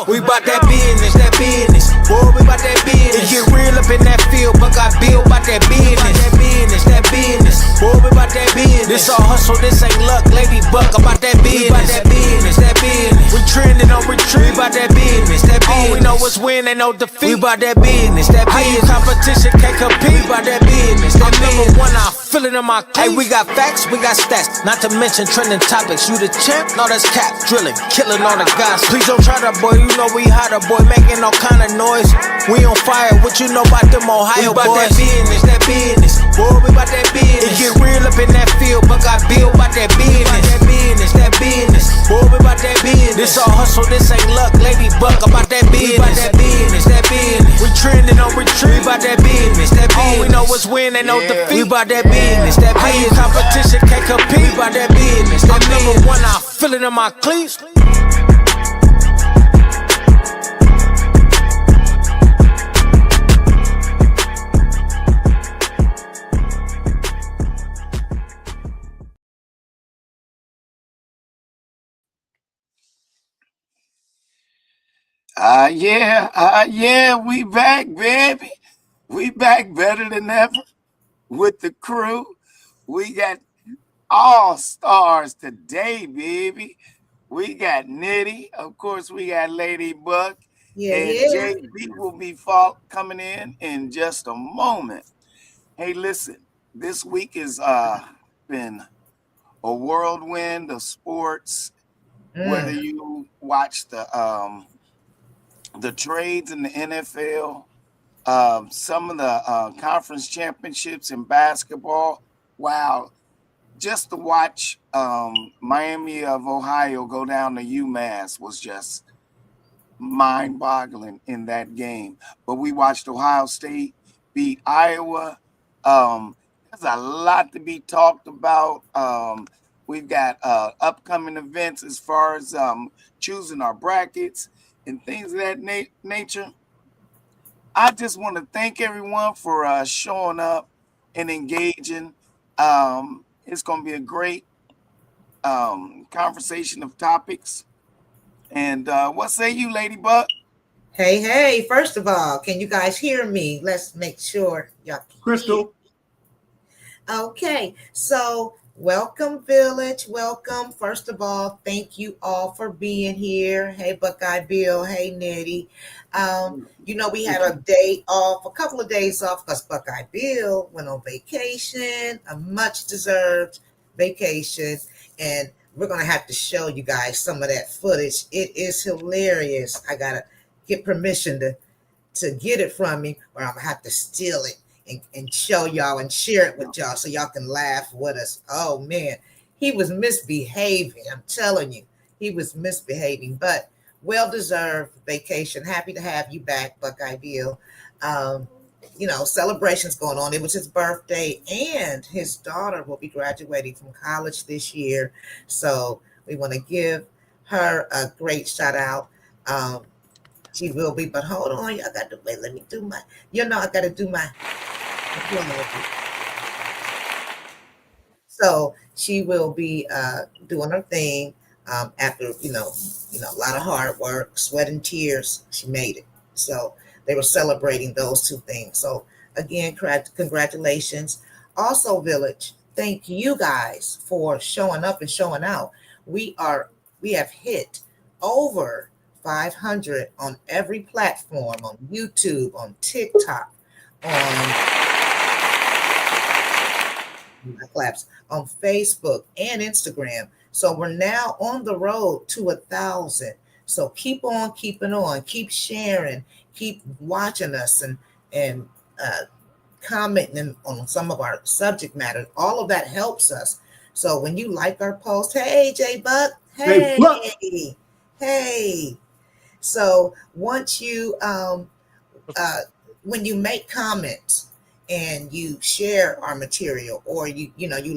go. We bout that business, that business. Boy, we bout that business. It get real up in that field, but got Bill bout that business. That business, that business. Boy, we bout that business. This all hustle, this ain't luck, lady buck. About that business, we bout that business, that business. We trending on retreat, we bout that business, that business. All we know is win, ain't no defeat. We bout that business, that business. Competition can't compete, we bout that business. That number one, I feel it in my cleats. Hey, we got facts, we got stats. Not to mention trending topics. You the champ? No, that's cap. Drilling, killing all the guys. Please don't try that, boy. You know we hotter, boy. Making all kind of noise. We on fire. What you know about them Ohio boys? We bout that business, that business. Boy, we bout that business. It get real up in that field, but got Bill bout that business. That business, that business. Boy, we bout that business. This all hustle, this ain't luck. Lady buck about that business. We bout that business, that business. We trending on retreat, we bout that business. That business. All we know is win, ain't no defeat. We bout that business, that business. Competition can't compete, we bout that business. That number one, I feel it in my cleats. Yeah, we back, baby. We back better than ever with the crew. We got all stars today, baby. We got Nitty. Of course, we got Ladybug. And JB will be coming in just a moment. Hey, listen, this week has been a whirlwind of sports. Whether you watch the trades in the NFL, some of the conference championships in basketball. Wow. Just to watch Miami of Ohio go down to UMass was just mind-boggling in that game. But we watched Ohio State beat Iowa. There's a lot to be talked about. We've got upcoming events as far as choosing our brackets and things of that nature. I just want to thank everyone for showing up and engaging. It's going to be a great conversation of topics. And what say you, Ladybug? Hey, first of all, can you guys hear me? Let's make sure y'all can Crystal. hear. Okay, so welcome, Village. Welcome. First of all, thank you all for being here. Hey, Buckeye Bill. Hey, Nitty. We had a couple of days off because Buckeye Bill went on vacation, a much-deserved vacation, and we're going to have to show you guys some of that footage. It is hilarious. I got to get permission to get it from me, or I'm going to have to steal it and show y'all and share it with y'all so y'all can laugh with us. Oh, man. He was misbehaving. I'm telling you. He was misbehaving, but well-deserved vacation. Happy to have you back, Buckeye Bill. Celebrations going on. It was his birthday, and his daughter will be graduating from college this year. So we want to give her a great shout out. She will be, but hold on, I got to wait. Let me do my, I got to do my. So she will be doing her thing after a lot of hard work, sweat and tears. She made it. So they were celebrating those two things. So again, congratulations. Also, Village, thank you guys for showing up and showing out. We have hit over 500 on every platform, on YouTube, on TikTok, on Facebook and Instagram. So we're now on the road to 1,000. So keep on keeping on, keep sharing, keep watching us and commenting on some of our subject matter. All of that helps us. So when you like our post, hey, J Buck, hey. So once you, when you make comments and you share our material, or you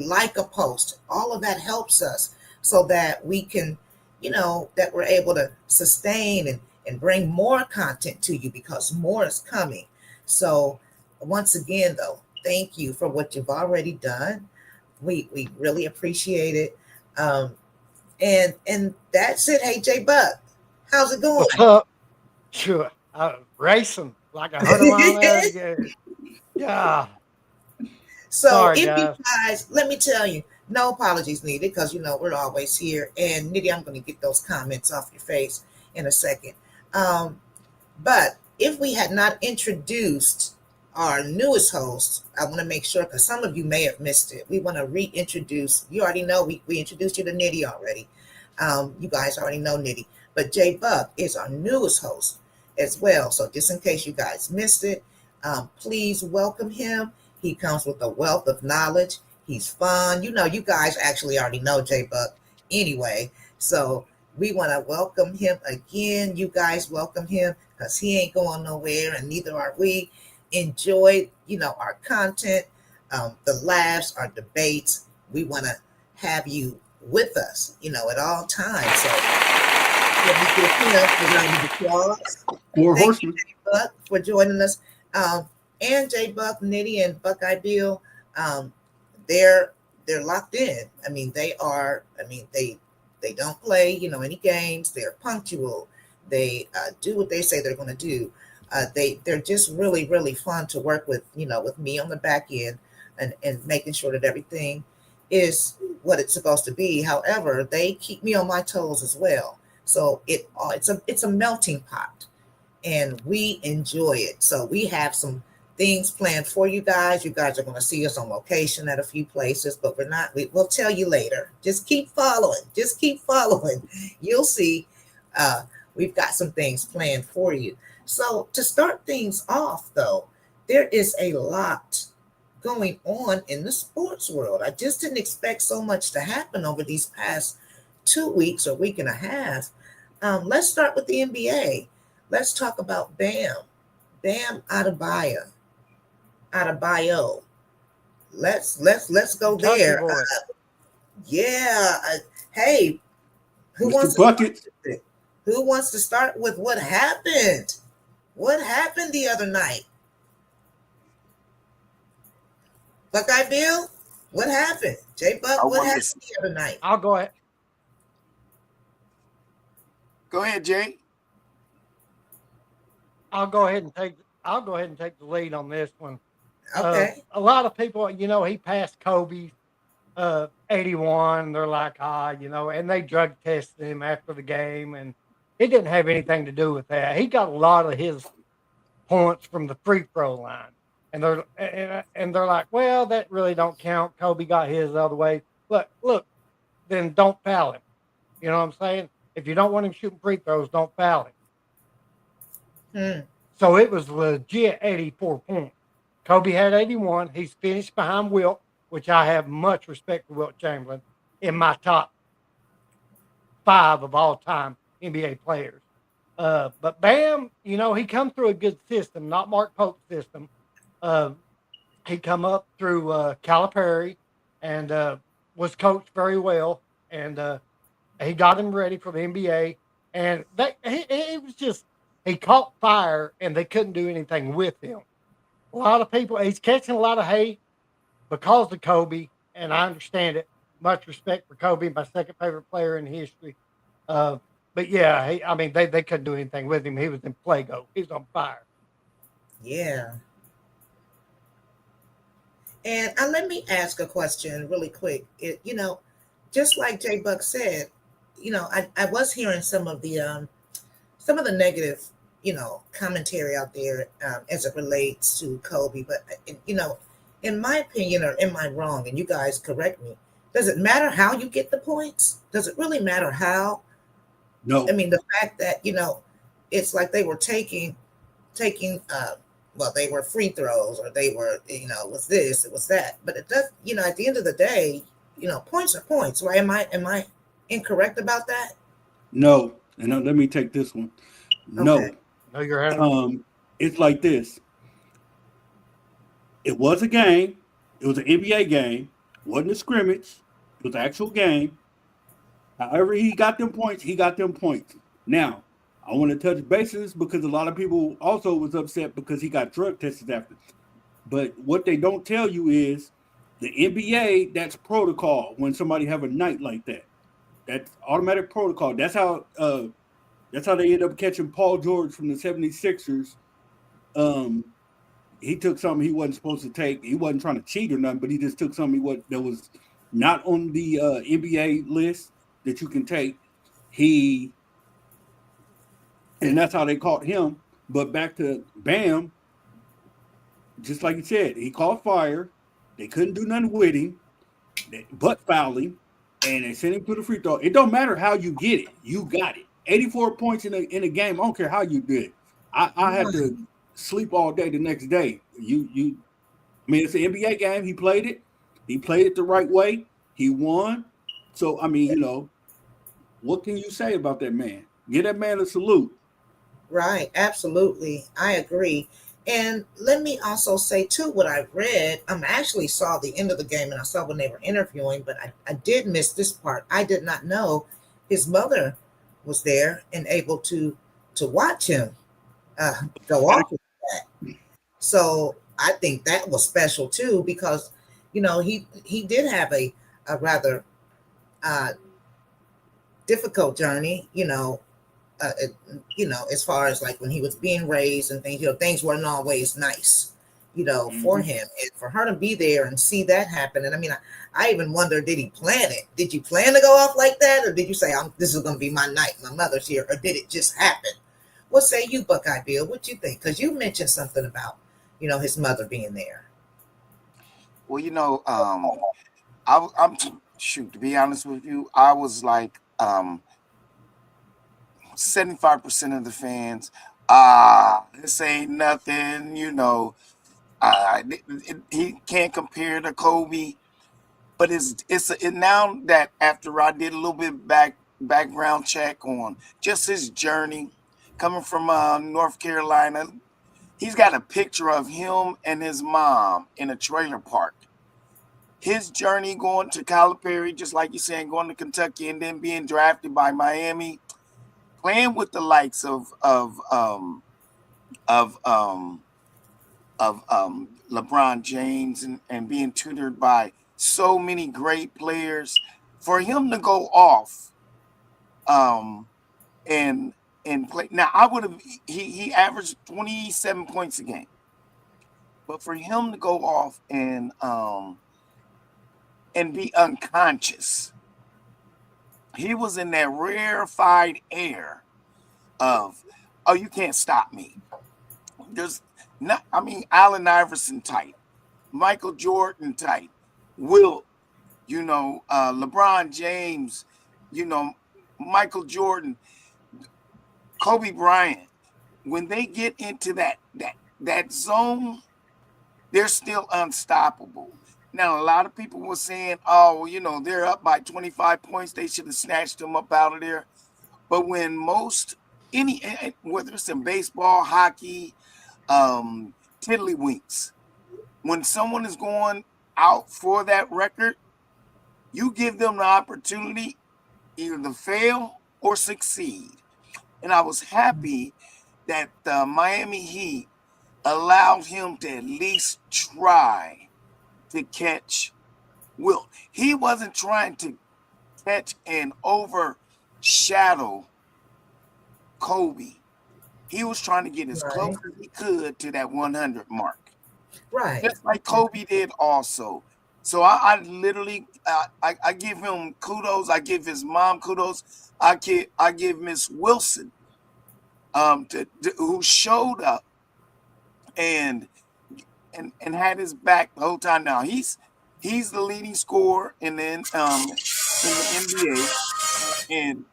like a post, all of that helps us so that we can, that we're able to sustain and bring more content to you, because more is coming. So once again, though, thank you for what you've already done. We really appreciate it. And that's it. Hey, J Buck, how's it going? What's up? Sure. Racing like 100 mile an hour. Yeah. Yeah. So Sorry, if you guys. guys, let me tell you, no apologies needed because we're always here. And Nitty, I'm going to get those comments off your face in a second. Um, but if we had not introduced our newest host, I want to make sure because some of you may have missed it. We want to reintroduce. You already know we introduced you to Nitty already. You guys already know Nitty, but Jay Buck is our newest host as well. So just in case you guys missed it, please welcome him. He comes with a wealth of knowledge. He's fun. You guys actually already know Jay Buck anyway. So we want to welcome him again. You guys welcome him because he ain't going nowhere, and neither are we. Enjoy, our content, the laughs, our debates. We want to have you with us, at all times. So let me give him a round of applause. Four Thank horsemen. you, Jay Buck, for joining us. And Jay Buck, Nitty, and Buckeye Bill, they're locked in. I mean, they are. I mean, they don't play, any games. They're punctual. They do what they say they're going to do. They're just really, really fun to work with. With me on the back end and making sure that everything is what it's supposed to be. However, they keep me on my toes as well. So it's a melting pot, and we enjoy it. So we have some things planned for you guys. You guys are going to see us on location at a few places, but we'll tell you later. Just keep following. You'll see we've got some things planned for you. So to start things off, though, there is a lot going on in the sports world. I just didn't expect so much to happen over these past 2 weeks or week and a half. Let's start with the NBA. Let's talk about Bam Adebayo. Let's go Kentucky there. boy. Hey, who Mr. Bucket. who wants to start with what happened? What happened the other night? Buckeye Bill, what happened? Jay Buck, what happened the other night? I'll go ahead. Go ahead, Jay. I'll go ahead and take the lead on this one. Okay. A lot of people, he passed Kobe 81. They're like, and they drug tested him after the game, and it didn't have anything to do with that. He got a lot of his points from the free throw line, and they're like, well, that really don't count. Kobe got his the other way. But look, then don't foul him. You know what I'm saying? If you don't want him shooting free throws, don't foul him. So it was legit 84 points. Kobe had 81. He's finished behind Wilt, which I have much respect for Wilt Chamberlain, in my top 5 of all time NBA players. But Bam, he come through a good system, not Mark Pope's system. He come up through Calipari and was coached very well, and he got him ready for the NBA. And it was just, he caught fire, and they couldn't do anything with him. A lot of people, he's catching a lot of hate because of Kobe, and I understand it. Much respect for Kobe, my second favorite player in history. But yeah, they couldn't do anything with him. He was in Plago. He was on fire. Yeah. And let me ask a question really quick. Just like Jay Buck said, I was hearing some of the negative, commentary out there as it relates to Kobe. But, in my opinion, or am I wrong? And you guys correct me. Does it matter how you get the points? Does it really matter how? No. I mean, the fact that, it's like they were taking, they were free throws, or they were, it was this, it was that. But it does, at the end of the day, points are points, right? Am I incorrect about that? No. And let me take this one. No. Okay. No, you're having. It's like this. It was a game. It was an NBA game. It wasn't a scrimmage. It was an actual game. However, he got them points. Now, I want to touch bases because a lot of people also was upset because he got drug tested after. But what they don't tell you is the NBA, that's protocol when somebody have a night like that. That's automatic protocol. That's how That's how they end up catching Paul George from the 76ers. He took something he wasn't supposed to take. He wasn't trying to cheat or nothing, but he just took something that was not on the NBA list that you can take. And that's how they caught him. But back to Bam, just like you said, he caught fire. They couldn't do nothing with him, but fouling, and they sent him to the free throw. It don't matter how you get it, you got it. 84 points in a game. I don't care how you did it. I had to sleep all day the next day. I mean, it's an NBA game. He played it. He played it the right way. He won. So I mean, what can you say about that man? Give that man a salute. Right, absolutely. I agree. And let me also say too, what I read, I actually saw the end of the game and I saw when they were interviewing, but I did miss this part. I did not know his mother was there and able to watch him go off with that. So I think that was special too, because he did have a rather difficult journey, as far as like when he was being raised and things, things weren't always nice, for him, and for her to be there and see that happen. And I mean, I even wonder, did he plan it? Did you plan to go off like that? Or did you say, this is going to be my night, my mother's here? Or did it just happen? What say you, Buckeye Bill? What you think? Because you mentioned something about, his mother being there. Well, I'm shoot, to be honest with you, I was like 75% of the fans, this ain't nothing, he can't compare to Kobe. But it's now that after I did a little bit background check on just his journey coming from North Carolina, he's got a picture of him and his mom in a trailer park. His journey going to Calipari, just like you're saying, going to Kentucky and then being drafted by Miami, playing with the likes of LeBron James and being tutored by so many great players, for him to go off and play. Now I would have he averaged 27 points a game, but for him to go off and be unconscious, he was in that rarefied air of, oh, you can't stop me. There's not, I mean, Allen Iverson type, Michael Jordan type, Wilt, LeBron James, Michael Jordan, Kobe Bryant. When they get into that zone, they're still unstoppable. Now, a lot of people were saying, oh, they're up by 25 points. They should have snatched them up out of there. But when whether it's in baseball, hockey, tiddlywinks, when someone is going out for that record, you give them the opportunity either to fail or succeed. And I was happy that the Miami Heat allowed him to at least try to catch Wilt. He wasn't trying to catch and overshadow Kobe. He was trying to get as close as he could to that 100 mark. Right. Just like Kobe did also. So I literally, I give him kudos. I give his mom kudos. I give Miss Wilson, who showed up and had his back the whole time. Now he's the leading scorer in the NBA,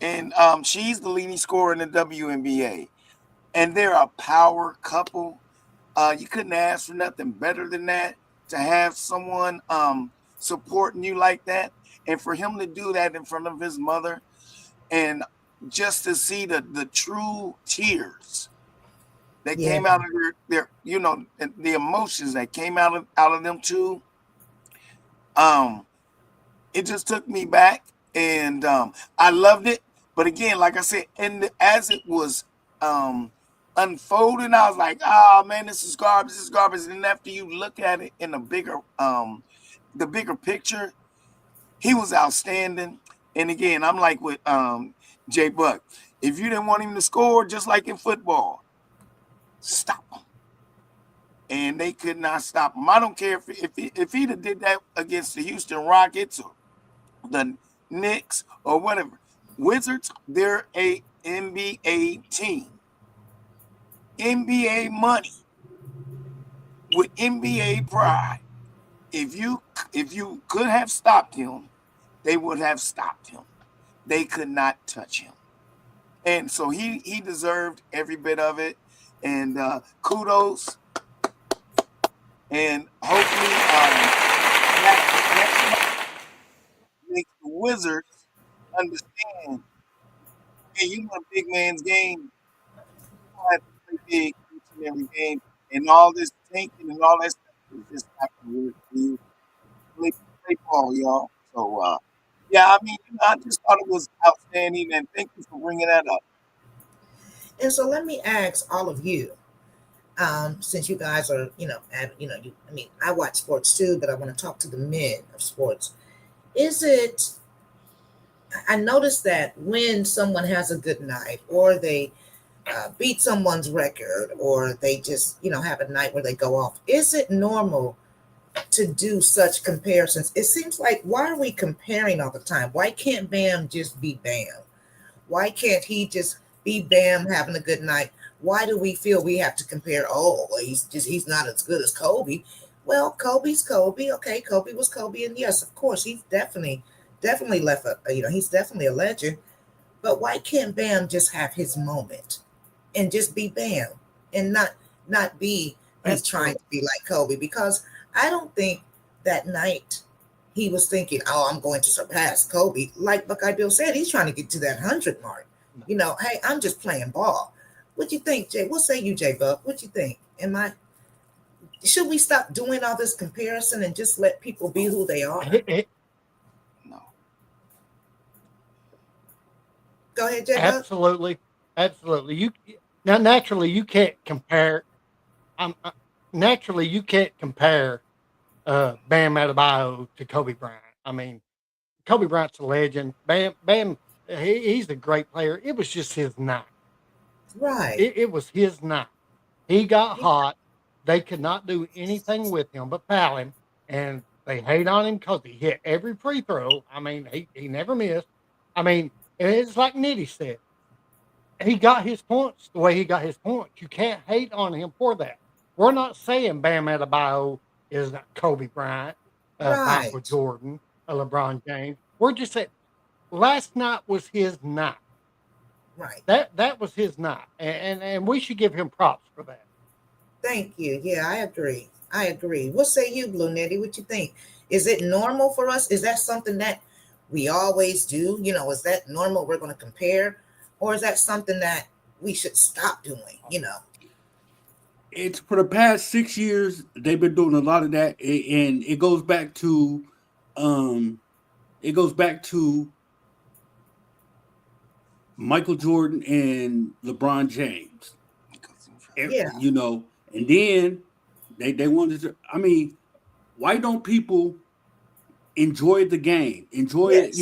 and she's the leading scorer in the WNBA, and they're a power couple. You couldn't ask for nothing better than that, to have someone supporting you like that, and for him to do that in front of his mother, and just to see the true tears that came out of their the emotions that came out of them too. It just took me back, and I loved it. But again, like I said, as it was unfolding, I was like, oh man, this is garbage. And after you look at it in the bigger picture, he was outstanding. And again, I'm like with Jay Buck, If you didn't want him to score, just like in football, stop him. And they could not stop him. I don't care if he'd have did that against the Houston Rockets or the Knicks or whatever. Wizards, they're a NBA team. NBA money with NBA pride. If you could have stopped him, they would have stopped him. They could not touch him. And so he deserved every bit of it. And kudos. And hopefully that makes the Wizards understand, hey, you want a big man's game, you don't have to play big each and every game. And all this tanking and all that stuff is just not going to work for you. Play ball, y'all. So, yeah, I mean, I just thought it was outstanding, and thank you for bringing that up. And so let me ask all of you, since you guys are, I watch sports too, but I want to talk to the men of sports. I noticed that when someone has a good night, or they beat someone's record, or they just, have a night where they go off, is it normal to do such comparisons? It seems like, why are we comparing all the time? Why can't Bam just be Bam? Why can't he just be Bam having a good night? Why do we feel we have to compare? Oh, he's not as good as Kobe. Well, Kobe's Kobe. Okay, Kobe was Kobe, and yes, of course, he's definitely left he's definitely a legend. But why can't Bam just have his moment and just be Bam and not be he's trying to be like Kobe? Because I don't think that night he was thinking, oh, I'm going to surpass Kobe. Like Buckeye Bill said, he's trying to get to that 100 mark. Hey, I'm just playing ball. What you think, Jay? What say you, Jay Buck? What you think? Should we stop doing all this comparison and just let people be who they are? No. Go ahead, Jay Buck. Absolutely. Naturally you can't compare. Naturally you can't compare Bam Adebayo to Kobe Bryant. I mean, Kobe Bryant's a legend. Bam, he's a great player. It was just his night. Right. It was his night. He got hot. They could not do anything with him but foul him, and they hate on him because he hit every free throw. I mean, he never missed. I mean, it's like Nitty said. He got his points the way he got his points. You can't hate on him for that. We're not saying Bam Adebayo is Kobe Bryant, Right. Michael Jordan, LeBron James. We're just saying last night was his night. Right. That was his night, and we should give him props for that. Thank you. Yeah, I agree. What say you, Blue Nettie? What you think? Is it normal for us? Is that something that we always do? Is that normal? We're going to compare, or is that something that we should stop doing? It's for the past 6 years they've been doing a lot of that, and it goes back to Michael Jordan and LeBron James. Yeah. And then they wanted to. I mean, why don't people enjoy the game? Enjoy it,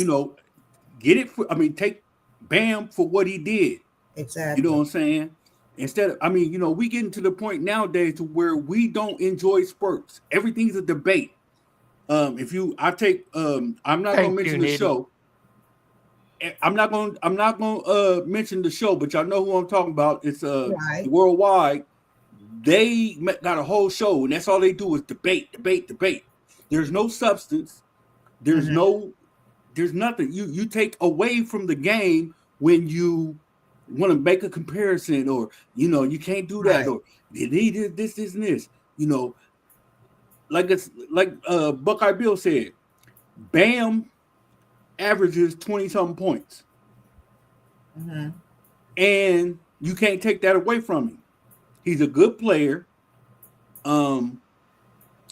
get it take Bam for what he did. Exactly. You know what I'm saying? Instead of, we getting to the point nowadays to where we don't enjoy sports. Everything's a debate. I'm not going to mention the show. I'm not going to mention the show, but y'all know who I'm talking about. It's Right. Worldwide. They got a whole show, and that's all they do is debate. There's no substance. There's nothing. You take away from the game when you want to make a comparison, or you can't do that, Right. or they did this, and this. Like Buckeye Bill said, Bam averages 20-something points, and you can't take that away from him. He's a good player. They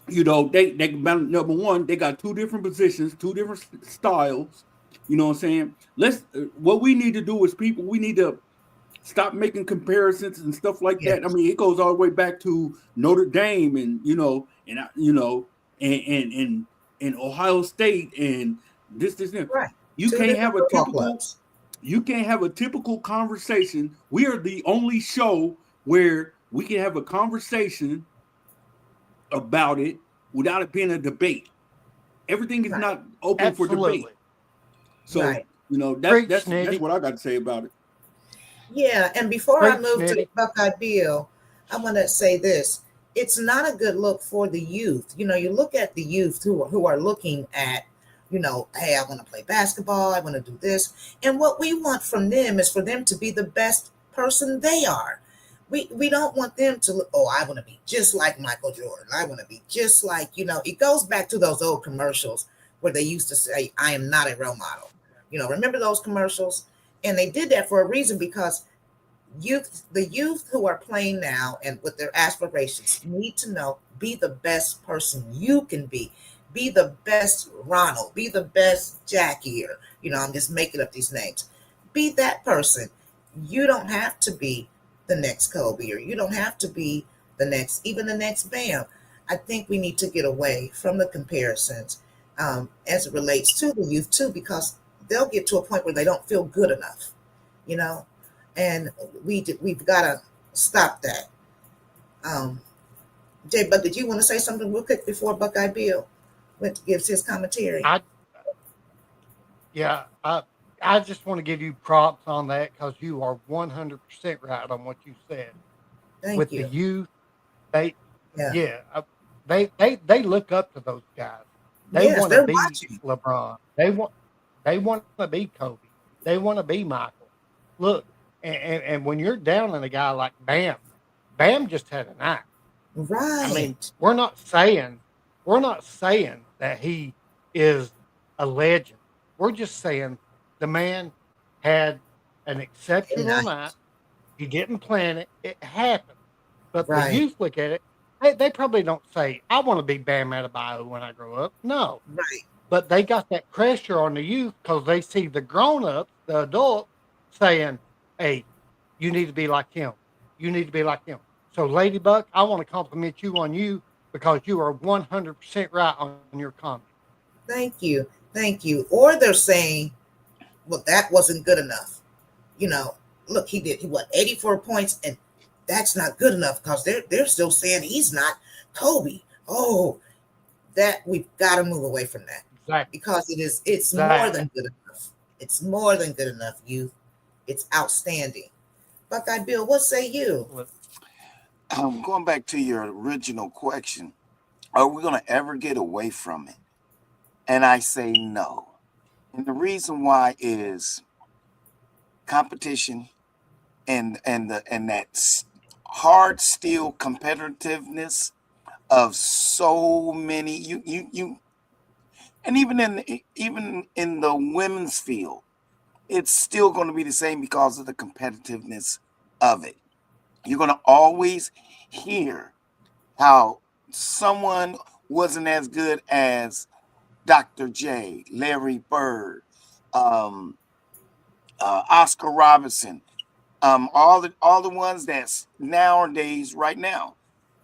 number one, they got two different positions, two different styles. You know what I'm saying? What we need to do as people, we need to stop making comparisons and stuff like that. I mean, it goes all the way back to Notre Dame and Ohio State and this. Right. You Two can't different have a football typical. clubs. You can't have a typical conversation. We are the only show where we can have a conversation about it without it being a debate. Everything is Right. not open for debate. Absolutely. So, Right. Preach, that's Nitty. what I got to say about it. Yeah, and before I Preach, move to Nitty. Buckeye Bill, I want to say this. It's not a good look for the youth. You know, you look at the youth who are looking at, you know, hey, I want to play basketball, I want to do this. And what we want from them is for them to be the best person they are. We don't want them to look, oh, I want to be just like Michael Jordan. I want to be just like, you know, it goes back to those old commercials where they used to say, I am not a role model. You know, remember those commercials? And they did that for a reason because the youth who are playing now and with their aspirations need to know, be the best person you can be the best Ronald, be the best Jackie, or you know, I'm just making up these names. Be that person. You don't have to be the next Kobe, or you don't have to be even the next Bam. I think we need to get away from the comparisons, as it relates to the youth too, because they'll get to a point where they don't feel good enough, you know, and we've got to stop that. Jay, but did you want to say something real quick before Buckeye Bill gives his commentary? I yeah, I just want to give you props on that because you are 100% right on what you said. Thank With you. the youth, they Yeah. they look up to those guys. They Yes, want to they're be watching. LeBron. They want to be Kobe. They want to be Michael. Look, and when you're down on a guy like Bam, Bam just had a night. I mean, Right. we're not saying that he is a legend. We're just saying the man had an Good exceptional night. night. He didn't plan it. It happened. But the Right. youth look at it. They probably don't say, I want to be Bam Adebayo when I grow up. No. Right. But they got that pressure on the youth because they see the grown-ups, the adults, saying, hey, you need to be like him. You need to be like him. So, Lady Buck, I want to compliment you on you because you are 100% right on your comment. Thank you. Thank you. Or they're saying, well, that wasn't good enough. You know, look, he did 84 points, and that's not good enough because they're still saying he's not Kobe. Oh, that we've got to move away from that Exactly. because it's more Exactly. than good enough. It's more than good enough, youth. It's outstanding. Buckeye Bill, what say you? Going back to your original question, are we going to ever get away from it? And I say no. And the reason why is competition and that hard steel competitiveness of so many you and even in the women's field, it's still going to be the same because of the competitiveness of it. You're going to always hear how someone wasn't as good as Dr. J, Larry Bird, Oscar Robertson, all the ones that's nowadays right now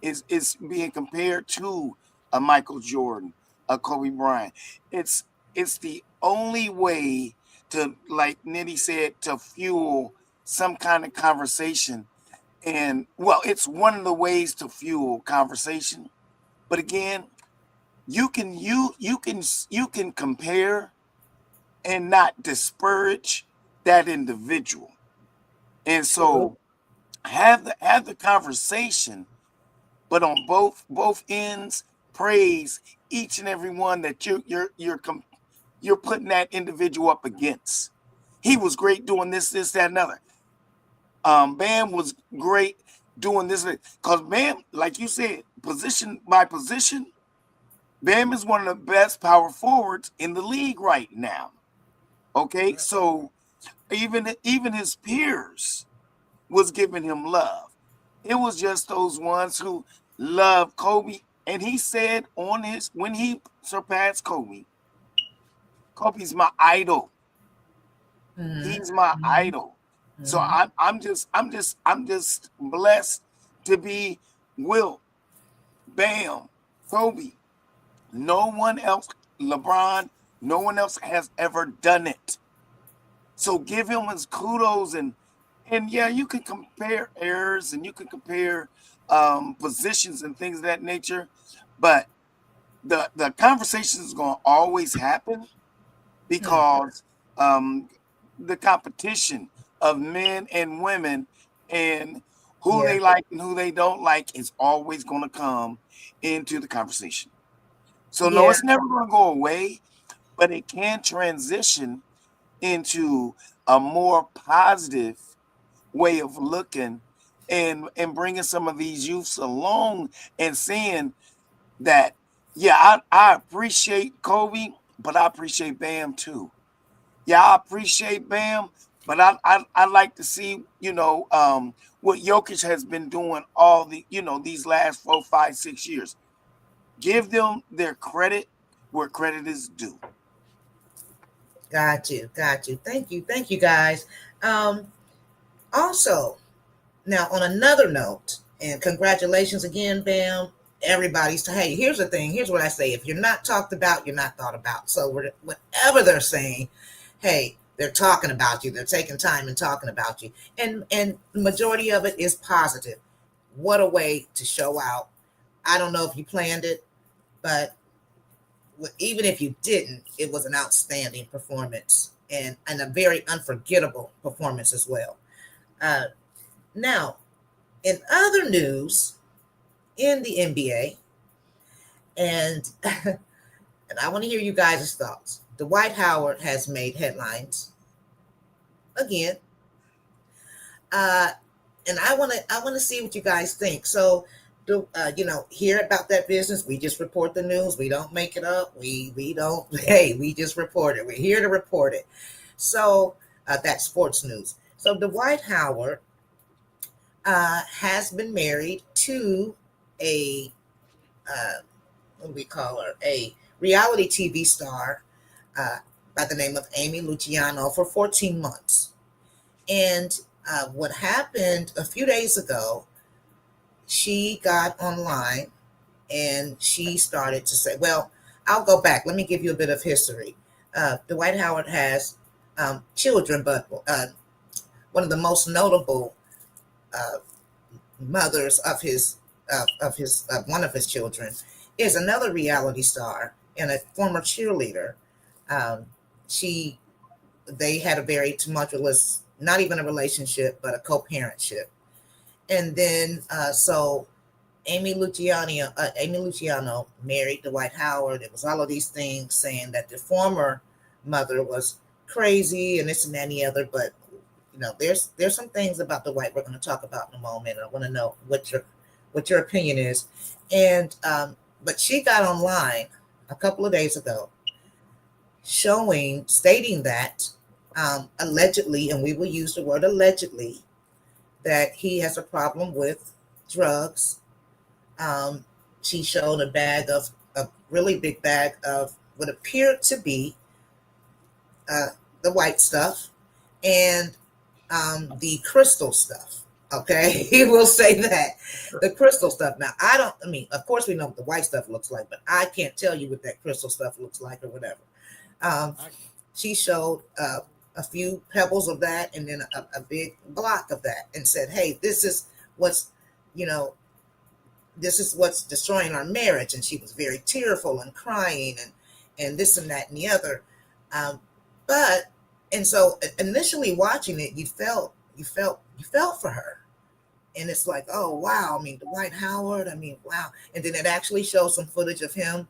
is being compared to a Michael Jordan, a Kobe Bryant. It's the only way to, like Nitty said, to fuel some kind of conversation. And well, it's one of the ways to fuel conversation. But again, you can compare and not disparage that individual. And so have the conversation, but on both ends, praise each and every one that you're putting that individual up against. He was great doing this, that, and other. Bam was great doing this because Bam, like you said, position by position, Bam is one of the best power forwards in the league right now. Okay, so even his peers was giving him love. It was just those ones who loved Kobe, and he said when he surpassed Kobe, Kobe's my idol. Mhm. He's my idol. So I'm just blessed to be Wilt, Bam, Kobe. No one else, LeBron, no one else has ever done it. So give him his kudos, and yeah, you can compare errors and you can compare positions and things of that nature, but the conversation is going to always happen because um, the competition of men and women and who Yeah. they like and who they don't like is always going to come into the conversation. So no, Yeah. it's never going to go away, but it can transition into a more positive way of looking and bringing some of these youths along and seeing that, yeah, I appreciate Kobe, but I appreciate Bam too. Yeah, I appreciate Bam, but I like to see, what Jokic has been doing all these last 4, 5, 6 years. Give them their credit where credit is due. Got you. Got you. Thank you guys. Um, Also, now on another note, and congratulations again, Bam. Everybody's hey, here's the thing. Here's what I say: if you're not talked about, you're not thought about. So whatever they're saying, hey, they're talking about you. They're taking time and talking about you, and the majority of it is positive. What a way to show out. I don't know if you planned it, but even if you didn't, it was an outstanding performance and a very unforgettable performance as well. Uh, Now, in other news in the NBA, and and I want to hear you guys' thoughts. Dwight Howard has made headlines again, uh, and I want to see what you guys think. So, hear about that business. We just report the news. We don't make it up. We don't. Hey, we just report it. We're here to report it. So that's sports news. So Dwight Howard has been married to a what do we call her? A reality TV star uh, by the name of Amy Luciano for 14 months. And what happened a few days ago, she got online and she started to say, well, I'll go back. Let me give you a bit of history. Dwight Howard has children, but one of the most notable uh, mothers of one of his children is another reality star and a former cheerleader. Um, she They had a very tumultuous, not even a relationship, but a co-parentship. And then so Amy Luciano married Dwight Howard. It was all of these things saying that the former mother was crazy and this and that and the other, but there's some things about the white we're going to talk about in a moment. I want to know what your opinion is. And but she got online a couple of days ago, stating that allegedly, and we will use the word allegedly, that he has a problem with drugs. She showed a really big bag of what appeared to be the white stuff and the crystal stuff. Okay, we'll say that the crystal stuff. Now, of course, we know what the white stuff looks like, but I can't tell you what that crystal stuff looks like or whatever. She showed a few pebbles of that and then a big block of that and said, hey, this is what's destroying our marriage. And she was very tearful and crying and this and that and the other. And so initially watching it, you felt for her. And it's like, oh, wow. I mean, Dwight Howard, wow. And then it actually shows some footage of him.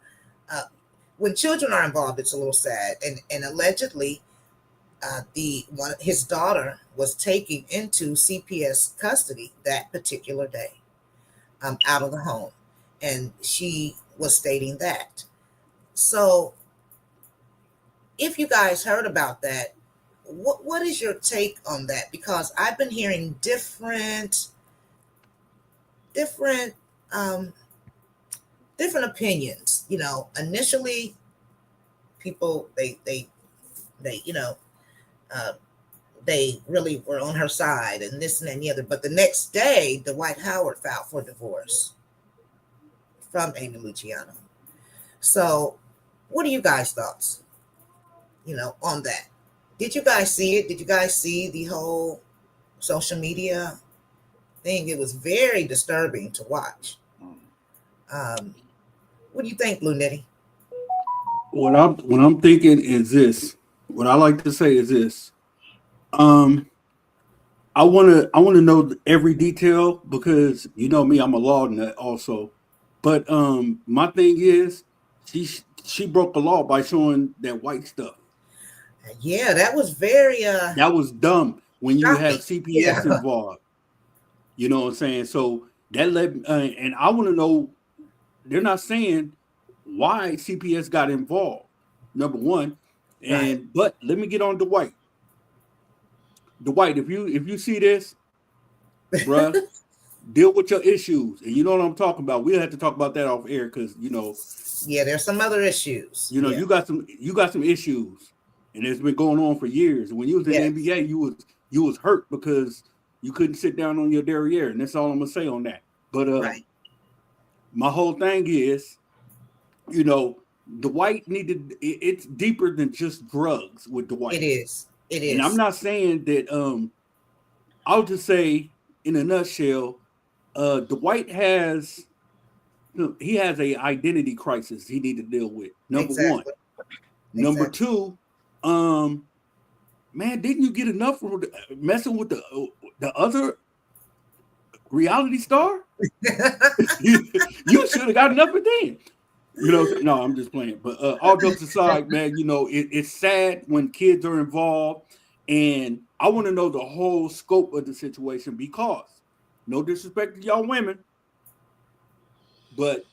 When children are involved, it's a little sad. And allegedly, his daughter was taken into CPS custody that particular day, out of the home. And she was stating that. So if you guys heard about that, what is your take on that? Because I've been hearing different opinions. Initially, people they really were on her side and this and that and the other. But the next day, Dwight Howard filed for divorce from Amy Luciano. So, what are you guys' thoughts? On that? Did you guys see it? Did you guys see the whole social media thing? It was very disturbing to watch. What do you think, Blue Nitty? What I'm thinking is this. What I like to say is this. I wanna know every detail because you know me, I'm a law nut also. But my thing is she broke the law by showing that white stuff. Yeah, that was very That was dumb when you have shocking. Yeah, CPS involved. You know what I'm saying? So that led, and I want to know. They're not saying why CPS got involved. Number one, right. but let me get on Dwight. Dwight, if you see this, bruh, deal with your issues, and you know what I'm talking about. We'll have to talk about that off air because Yeah, there's some other issues. Yeah. you got some issues, and it's been going on for years. And when you was in Yes. the NBA, you was hurt because you couldn't sit down on your derriere, and that's all I'm gonna say on that. But Right. my whole thing is, Dwight needed. It's deeper than just drugs with Dwight. It is. It And I'm is. not saying that. I'll just say in a nutshell, Dwight has. He has a identity crisis he need to deal with. Number one. Exactly. Number Exactly. two, man, didn't you get enough from messing with the other reality star? You should have got enough of them. No, I'm just playing. But all jokes aside, man, it's sad when kids are involved, and I want to know the whole scope of the situation because, no disrespect to y'all women, but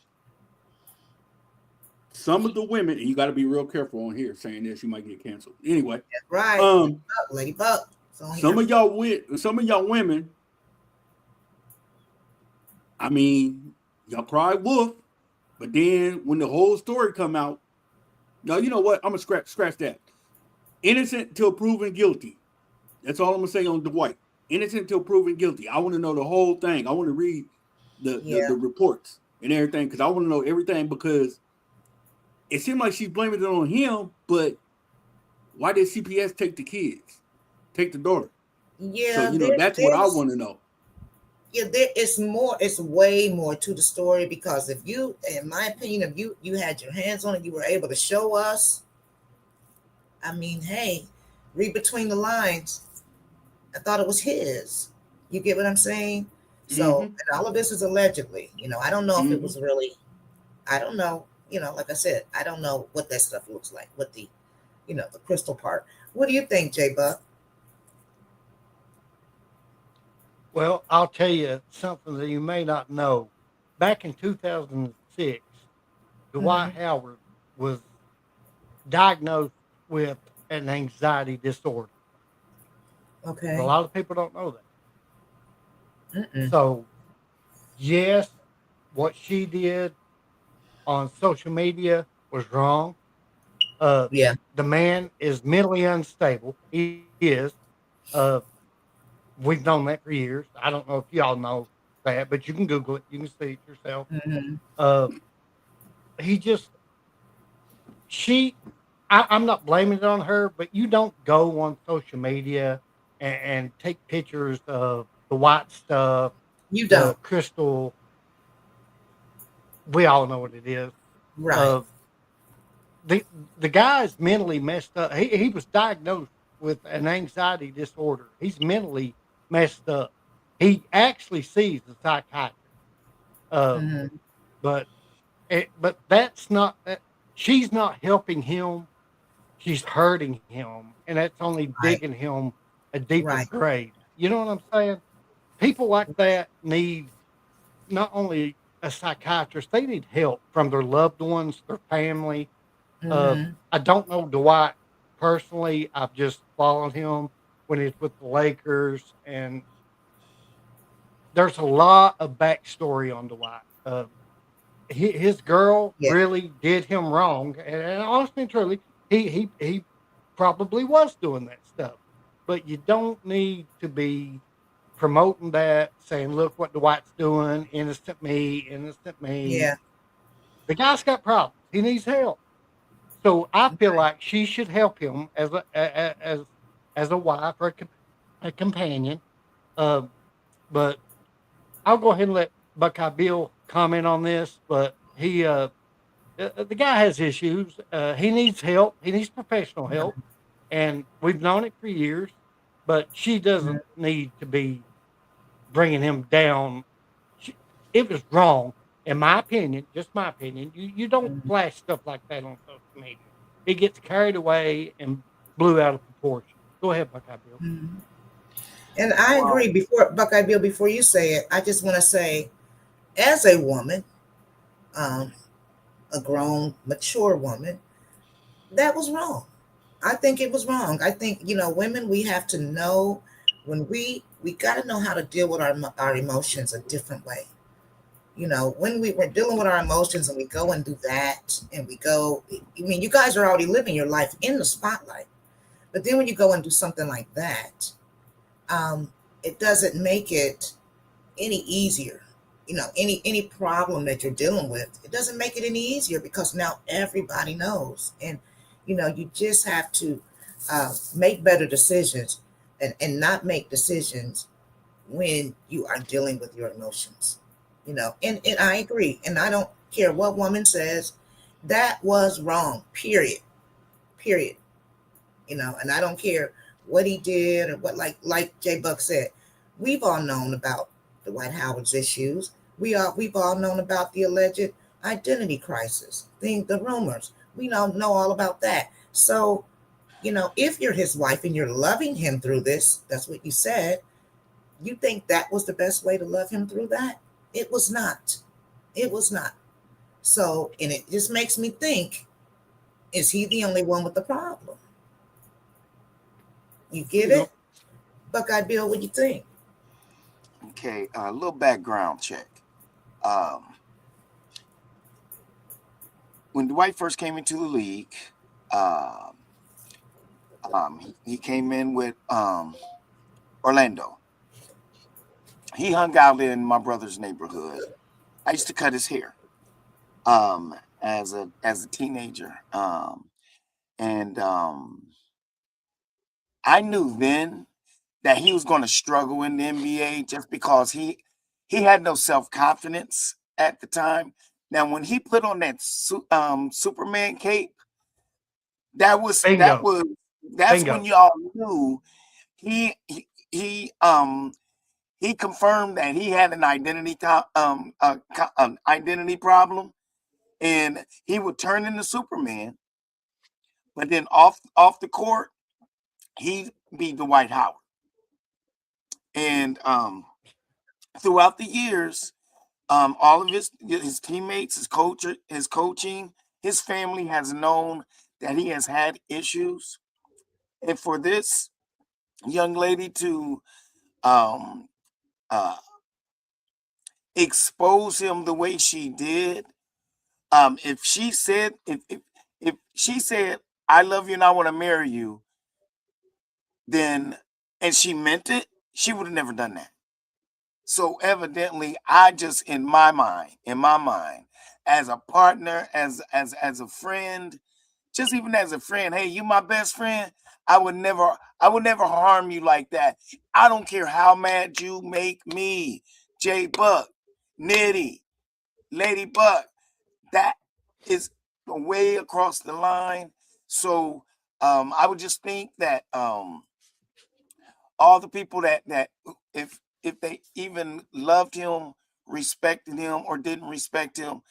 some of the women, and you got to be real careful on here saying this, you might get canceled. Anyway, Right. Lady Buck. some of y'all women, I mean, y'all cry wolf, but then when the whole story come out, no, you know what? I'm gonna scratch that. Innocent until proven guilty. That's all I'm gonna say on Dwight. Innocent until proven guilty. I want to know the whole thing. I want to read the reports and everything because I want to know everything because it seemed like she's blaming it on him, but why did CPS take the kids, take the daughter? Yeah. So that's what I want to know. Yeah, it's way more to the story because if you, in my opinion, if you had your hands on it, you were able to show us. I mean, hey, read between the lines. I thought it was his. You get what I'm saying? So, and all of this is allegedly. I don't know if it was really. I don't know. Like I said, I don't know what that stuff looks like. What the crystal part. What do you think, J Buck? Well, I'll tell you something that you may not know. Back in 2006, Dwight Howard was diagnosed with an anxiety disorder. Okay. A lot of people don't know that. So, yes, what she did on social media was wrong. Yeah. The man is mentally unstable. He is. We've known that for years. I don't know if y'all know that, but you can Google it. You can see it yourself. I'm not blaming it on her, but you don't go on social media and take pictures of the white stuff. You don't. Crystal. We all know what it is. Right. The guy's mentally messed up. He was diagnosed with an anxiety disorder. He's mentally messed up. He actually sees a psychiatrist. But that's not. She's not helping him. She's hurting him, and that's only digging him a deeper grave. You know what I'm saying? People like that need not only a psychiatrist, they need help from their loved ones, their family. I don't know Dwight personally. I've just followed him when he's with the Lakers, and there's a lot of backstory on Dwight. His girl really did him wrong, and honestly and truly, he probably was doing that stuff. But you don't need to be promoting that, saying, "Look what Dwight's doing, innocent me, innocent me." Yeah. The guy's got problems. He needs help. So I feel like she should help him as as a wife or a companion. But I'll go ahead and let Buckeye Bill comment on this. But the guy has issues. He needs help. He needs professional help, and we've known it for years. But she doesn't need to be bringing him down. It was wrong, in my opinion. Just my opinion. You don't flash stuff like that on social media. It gets carried away and blew out of proportion. Go ahead, Buckeye Bill. Mhm. And I agree. Before Buckeye Bill, before you say it, I just want to say, as a woman, a grown, mature woman, that was wrong. I think it was wrong. I think, women, we have to know when we got to know how to deal with our emotions a different way. When we were dealing with our emotions and we go and do that and we go, you guys are already living your life in the spotlight. But then when you go and do something like that, it doesn't make it any easier. Any problem that you're dealing with, it doesn't make it any easier because now everybody knows. And, you just have to make better decisions and not make decisions when you are dealing with your emotions. And I agree. And I don't care what woman says, that was wrong, period. Period. And I don't care what he did or what, like Jay Buck said, we've all known about the Dwight Howard's issues. We've all known about the alleged identity crisis, the rumors. We know all about that. So, if you're his wife and you're loving him through this, that's what you said, you think that was the best way to love him through that? It was not. It was not. So, and it just makes me think, is he the only one with the problem? You get it? Buckeye Bill, what do you think? Okay, a little background check. When Dwight first came into the league, he came in with Orlando. He hung out in my brother's neighborhood. I used to cut his hair as a teenager, and I knew then that he was going to struggle in the NBA just because he had no self-confidence at the time. Now, when he put on that Superman cape, that's Bingo. when y'all knew he confirmed that he had an identity an identity problem, and he would turn into Superman, but then off the court, he'd be Dwight Howard. And throughout the years, all of his teammates, his coaching, his family has known that he has had issues. And for this young lady to expose him the way she did, if she said I love you and I want to marry you, then, and she meant it, she would have never done that. So evidently, I just, in my mind, as a partner, as a friend, just even as a friend, hey, you my best friend, I would never harm you like that. I don't care how mad you make me, Jay Buck, Nitty, Lady Buck. That is way across the line. So I would just think that all the people that if they even loved him, respected him, or didn't respect him,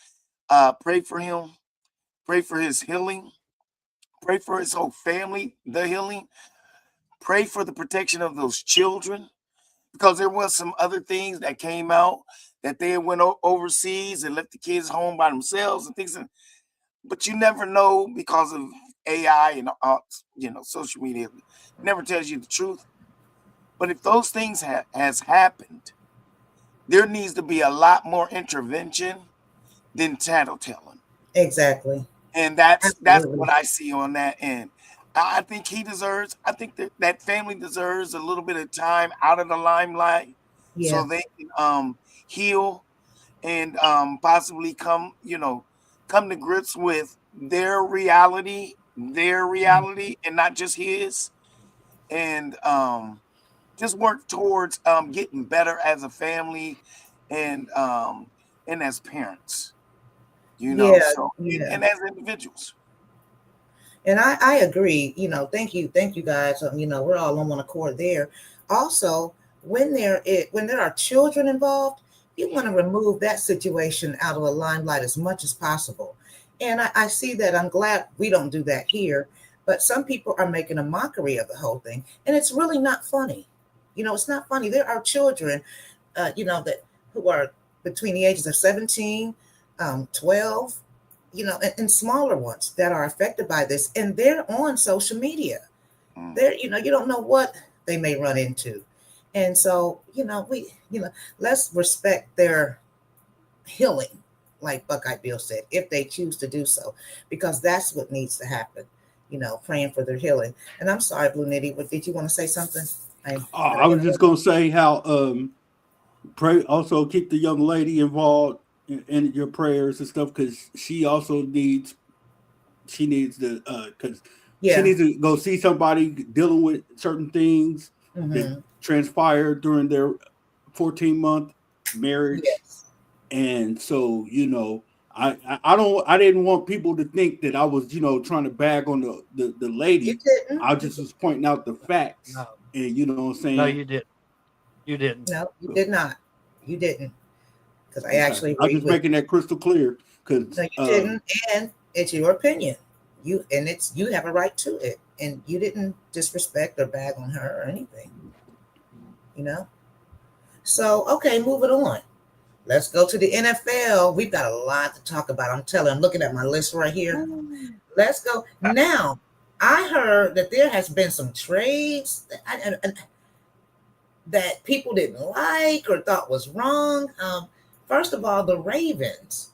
pray for him, pray for his healing, pray for his whole family, the healing, pray for the protection of those children, because there was some other things that came out that they went overseas and left the kids home by themselves and things. But you never know because of AI and social media. It never tells you the truth. But if those things has happened, there needs to be a lot more intervention than tattletelling. Exactly. And that's what I see on that end. I think I think that family deserves a little bit of time out of the limelight, so they can heal and possibly come to grips with their reality, and not just his. and just work towards getting better as a family and as parents, you know, Yeah, so yeah. and as individuals. And I agree, thank you guys. We're all on one accord there. Also, when there are children involved, you want to remove that situation out of the limelight as much as possible. And I see that. I'm glad we don't do that here, but some people are making a mockery of the whole thing, and it's really not funny. It's not funny. There are children, that who are between the ages of 17, 12, and smaller ones that are affected by this, and they're on social media. Mm. You don't know what they may run into. And so, let's respect their healing, like Buckeye Bill said, if they choose to do so, because that's what needs to happen, praying for their healing. And I'm sorry, Blue Nitty, but did you want to say something? I was just gonna say how pray, also keep the young lady involved in your prayers and stuff, because she needs to because Yeah. she needs to go see somebody dealing with certain things Mm-hmm. that transpired during their 14-month marriage. Yes. And so, I didn't want people to think that I was, trying to bag on the lady. You didn't. I just was pointing out the facts. No. And you know what I'm saying? No, you didn't. You didn't. No, you did not. You didn't. Because I Okay. actually I'm agreed just with making that crystal clear. Because No, you didn't, and it's your opinion. You have a right to it, and you didn't disrespect or bag on her or anything. So okay, moving on. Let's go to the NFL. We've got a lot to talk about. I'm looking at my list right here. Let's go now. I heard that there has been some trades that people didn't like or thought was wrong. First of all, the Ravens.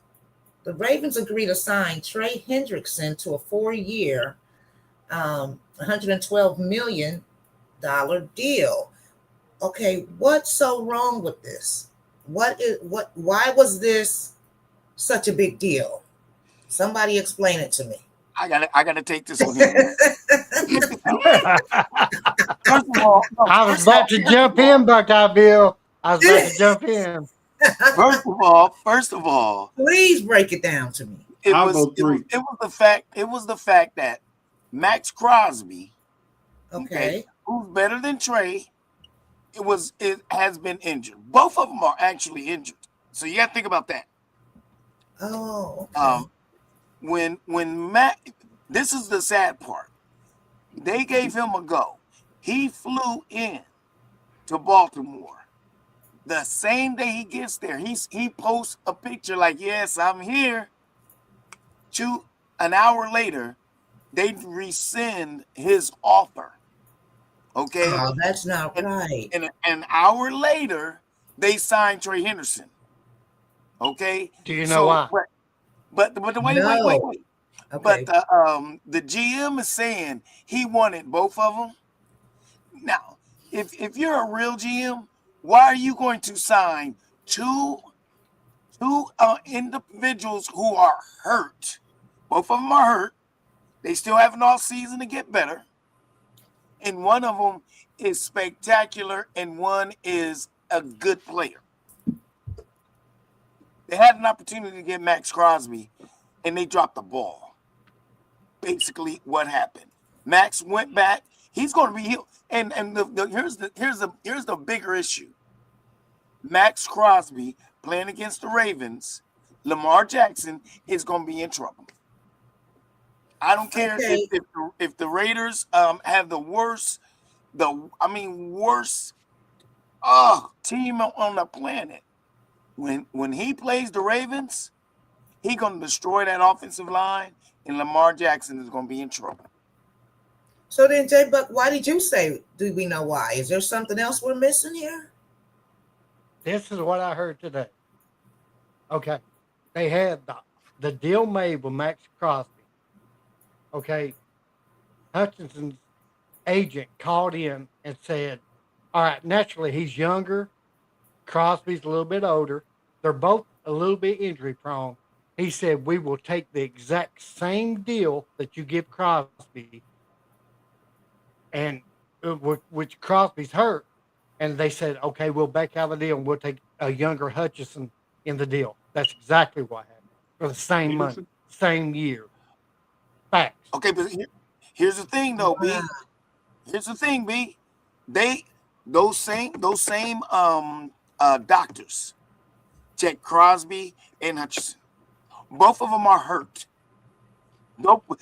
The Ravens agreed to sign Trey Hendrickson to a 4-year, $112 million deal. Okay, what's so wrong with this? Why was this such a big deal? Somebody explain it to me. I gotta take this one here. First of all, I was about to jump in, Buckeye Bill. I was about to jump in. First of all, please break it down to me. It I'll was go 3. It was the fact that Max Crosby, Okay. who's better than Trey, it has been injured. Both of them are actually injured. So you got to think about that. Oh, okay. When Matt, this is the sad part. They gave him a go. He flew in to Baltimore. The same day he gets there, he posts a picture like, "Yes, I'm here." An hour later, they rescind his offer. Okay. Oh, that's not right. And an hour later, they signed Trey Henderson. Okay. Do you know why? But wait. Okay. But the GM is saying he wanted both of them. Now, if you're a real GM, why are you going to sign two individuals who are hurt? Both of them are hurt. They still have an off season to get better. And one of them is spectacular and one is a good player. They had an opportunity to get Max Crosby and they dropped the ball. Basically what happened. Max went back. He's going to be healed. And here's the bigger issue. Max Crosby playing against the Ravens, Lamar Jackson is going to be in trouble. I don't care if the Raiders have the worst team on the planet. When he plays the Ravens, he's going to destroy that offensive line, and Lamar Jackson is going to be in trouble. So then, J Buck, why did you say? Do we know why? Is there something else we're missing here? This is what I heard today. Okay, they had the deal made with Max Crosby. Okay, Hutchinson's agent called in and said, all right, naturally he's younger. Crosby's a little bit older. They're both a little bit injury prone. He said, we will take the exact same deal that you give Crosby and which Crosby's hurt, and they said, okay, we'll back out of the deal and we'll take a younger Hutchison in the deal. That's exactly what happened for the same money, same year. Facts. Okay, but here's the thing, though, B. Wow. Here's the thing, B. Those same doctors check Crosby and Hutchison. Both of them are hurt. Nope.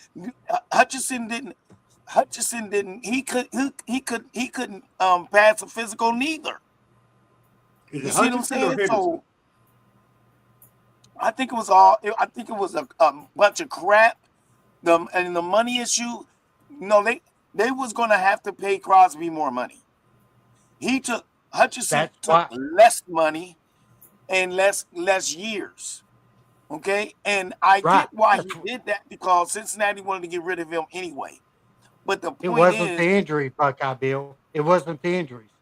Hutchison didn't. He couldn't pass a physical neither. Is You it see what I'm Hutchinson or saying? Henderson? So I think it was a bunch of crap. And the money issue. No, they was gonna have to pay Crosby more money. Hutchison took less money and less years. Okay, and I get why he did that, because Cincinnati wanted to get rid of him anyway. But the point it wasn't the injury, Buckeye Bill. It wasn't the injuries.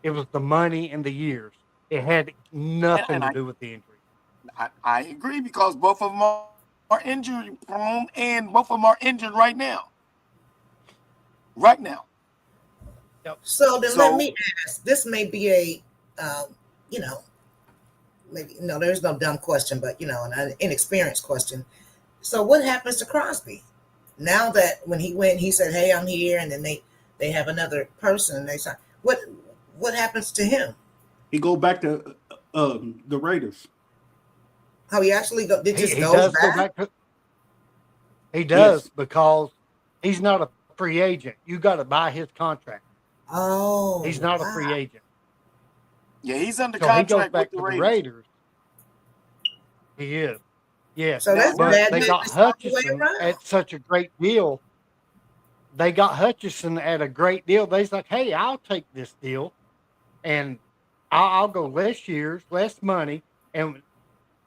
It was the money and the years. It had nothing to do with the injury. I agree, because both of them are injury prone, and both of them are injured right now. Right now. Yep. So then let me ask. This may be a, maybe no, there's no dumb question, but an inexperienced question. So what happens to Crosby now that when he went, he said, "Hey, I'm here," and then they have another person, and they say, what happens to him? He go back to the Raiders. How he actually go? It just He goes does back. go back. He does, Yes. because he's not a free agent. You got to buy his contract. Oh, He's not a free agent. Yeah, he's under So he goes contract back with to the the Raiders. Raiders. He is. Yes. So that's But bad. they got It's not the way Hutchison around. at such a great deal. They got Hutchison at a great deal. They's like, hey, I'll take this deal, and I'll go less years, less money. And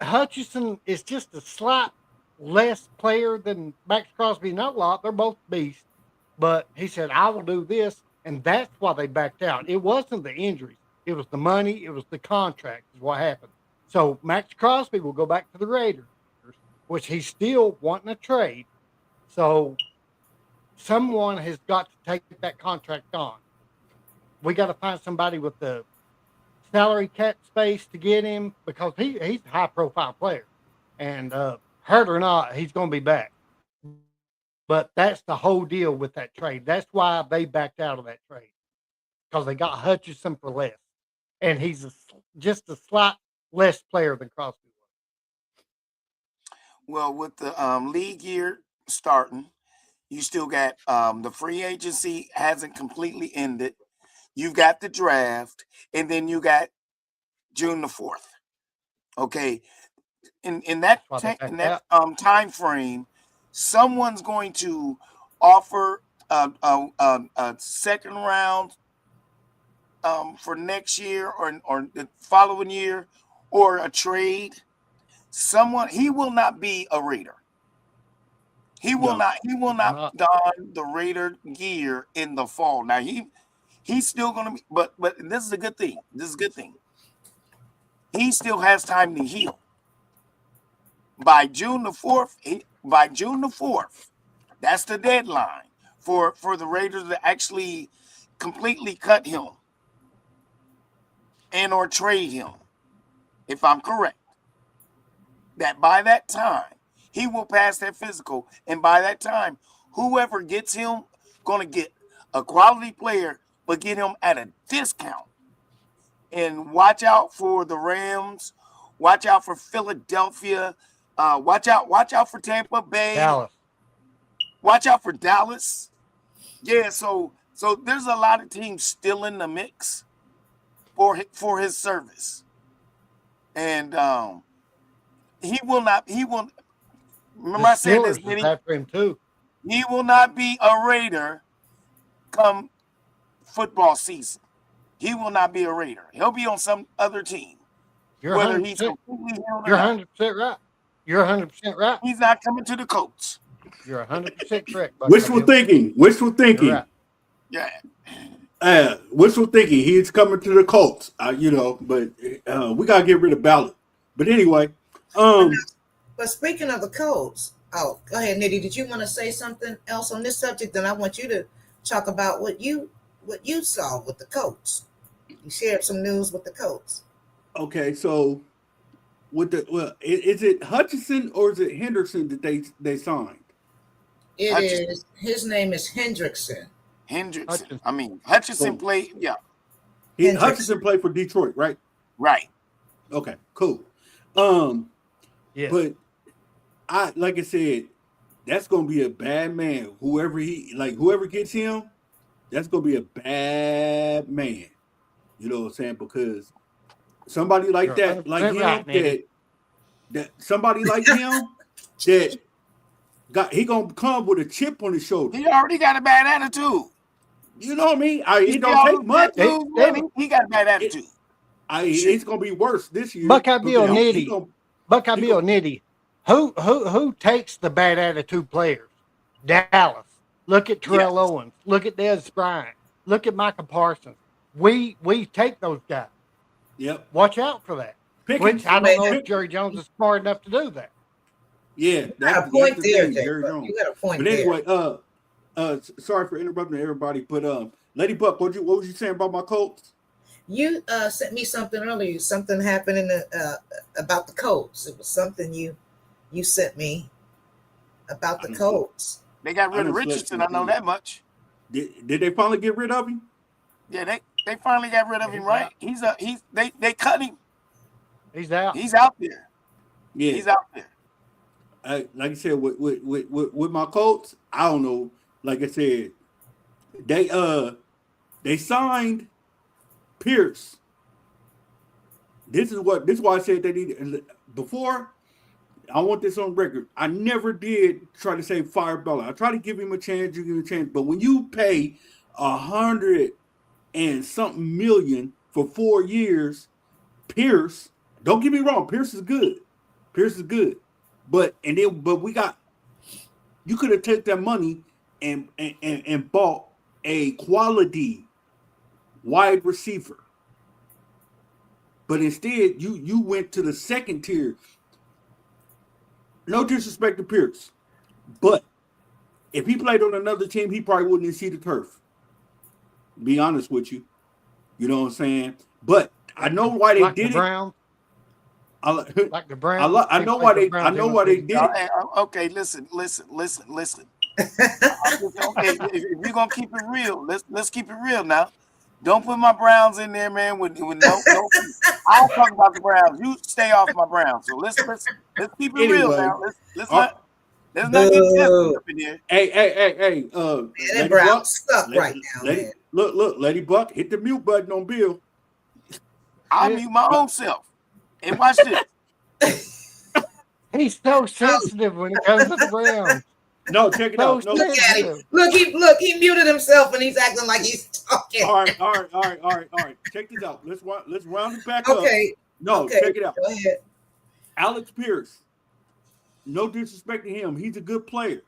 Hutchison is just a slight less player than Max Crosby. Not a lot. They're both beasts. But he said, I will do this. And that's why they backed out. It wasn't the injuries. It was the money. It was the contract is what happened. So Max Crosby will go back to the Raiders, which he's still wanting a trade. So someone has got to take that contract on. We got to find somebody with the salary cap space to get him, because he's a high-profile player. And hurt or not, he's going to be back. But that's the whole deal with that trade. That's why they backed out of that trade, because they got Hutchison for less. And he's just a slight less player than Crosby was. Well, with the league year starting, you still got the free agency hasn't completely ended. You've got the draft, and then you got June the 4th. Okay, in that time frame, someone's going to offer a second round for next year or the following year, or a trade. He will not be a Raider. He will not don the Raider gear in the fall. Now he's still going to be, but this is a good thing. He still has time to heal. By June the 4th, that's the deadline for the Raiders to actually completely cut him and or trade him, if I'm correct. That by that time, he will pass that physical, and by that time, whoever gets him going to get a quality player, but get him at a discount. And watch out for the Rams. Watch out for Philadelphia. Watch out for Tampa Bay. Dallas. Watch out for Dallas. Yeah, so there's a lot of teams still in the mix for his service. And he will remember I said this, Nitty, after him too. he will not be a Raider come football season. He will not be a Raider. He'll be on some other team. You're whether 100%, he's completely healed or you're not. 100% right. You're 100% right. He's not coming to the Colts. You're 100% correct. Wishful thinking. Right. Yeah. Wishful thinking. He's coming to the Colts. But we gotta get rid of Ballard. But anyway, But speaking of the Colts, go ahead, Nitty. Did you want to say something else on this subject? Then I want you to talk about what you what you saw with the Colts. You shared some news with the Colts. Okay, so is it Hutchinson or is it Henderson that they signed? His name is Hendrickson. Hendrickson. I mean, Hutchinson played. Yeah, Hutchinson played for Detroit, right? right. Okay, cool. Yes. But like I said, that's gonna be a bad man. Whoever gets him, that's gonna be a bad man. You know what I'm saying? Because somebody like You're that, like 100% him, right, Nate. that somebody like him that he gonna come with a chip on his shoulder. He already got a bad attitude. You know what I mean? It don't take much. He got a bad attitude. It's gonna be worse this year. Buckeye Bill because Nitty. Buckeye Bill Nitty. Who takes the bad attitude players? Dallas. Look at Terrell Owens. Look at Dez Bryant. Look at Micah Parsons. We take those guys. Yep. Watch out for that. Which I don't know if Jerry Jones is smart enough to do that. Yeah, That's a point there, Jerry Jones. You got a point But anyway, sorry for interrupting everybody, but Lady Buck, what was you saying about my Colts? You sent me something earlier. Something happened in about the Colts. It was something you sent me about the Colts. They got rid of Richardson. I know that much. Did they finally get rid of him? Yeah, they finally got rid of him, right? They cut him. He's out. He's out there. Yeah, he's out there. Like I said, with my Colts, I don't know. Like I said, they signed Pierce. This is why I said they need before. I want this on record. I never did try to say fire Belichick. I try to give him a chance. You give him a chance, but when you pay $100 and something million for 4 years, Pierce. Don't get me wrong. Pierce is good. But we got. You could have taken that money and bought a quality wide receiver. But instead, you went to the second tier. No disrespect to Pierce, but if he played on another team, he probably wouldn't even see the turf. Be honest with you. You know what I'm saying? But I know why they did it. Like the Browns. I know why they did it. Okay, listen. Okay, if you're gonna keep it real, let's keep it real now. Don't put my Browns in there, man. With no. I'll talk about the Browns. You stay off my Browns. So let's keep it real now. Let's not get up in here. Hey. The Browns stuck right now. Look, Lady Buck, hit the mute button on Bill. I'll mute my own self. And watch this. He's so sensitive when it comes to the Browns. No, check it out. No, look at him. Look, he muted himself and he's acting like he's talking. All right. Check this out. Let's round it back up. No, okay. Check it out. Go ahead. Alex Pierce. No disrespect to him. He's a good player.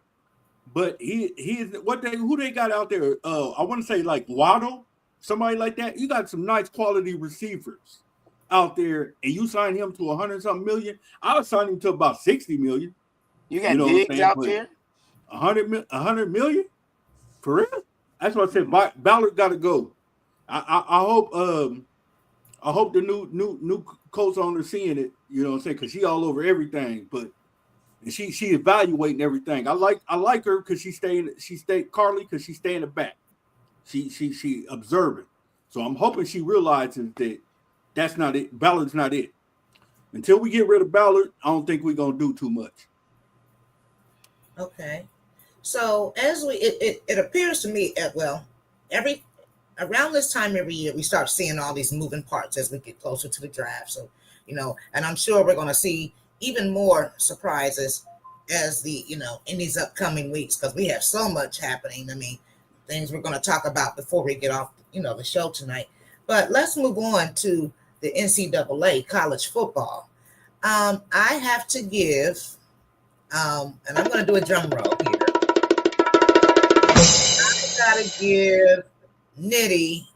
But he is who they got out there? I want to say like Waddle, somebody like that. You got some nice quality receivers out there, and you sign him to 100-something million. I would sign him to about 60 million. You got Diggs out there? 100 million? For real? That's what I said. Ballard got to go. I hope the new Colts owner seeing it. You know what I'm saying? Because she all over everything, but and she evaluating everything. I like her because she stay Carly because she stay in the back. She observing. So I'm hoping she realizes that that's not it. Ballard's not it. Until we get rid of Ballard, I don't think we're gonna do too much. Okay. So as it appears to me, around this time every year, we start seeing all these moving parts as we get closer to the draft. So, and I'm sure we're going to see even more surprises as in these upcoming weeks, because we have so much happening. I mean, things we're going to talk about before we get off, the show tonight. But let's move on to the NCAA college football. I have to give, and I'm going to do a drum roll here. I got to give Nitty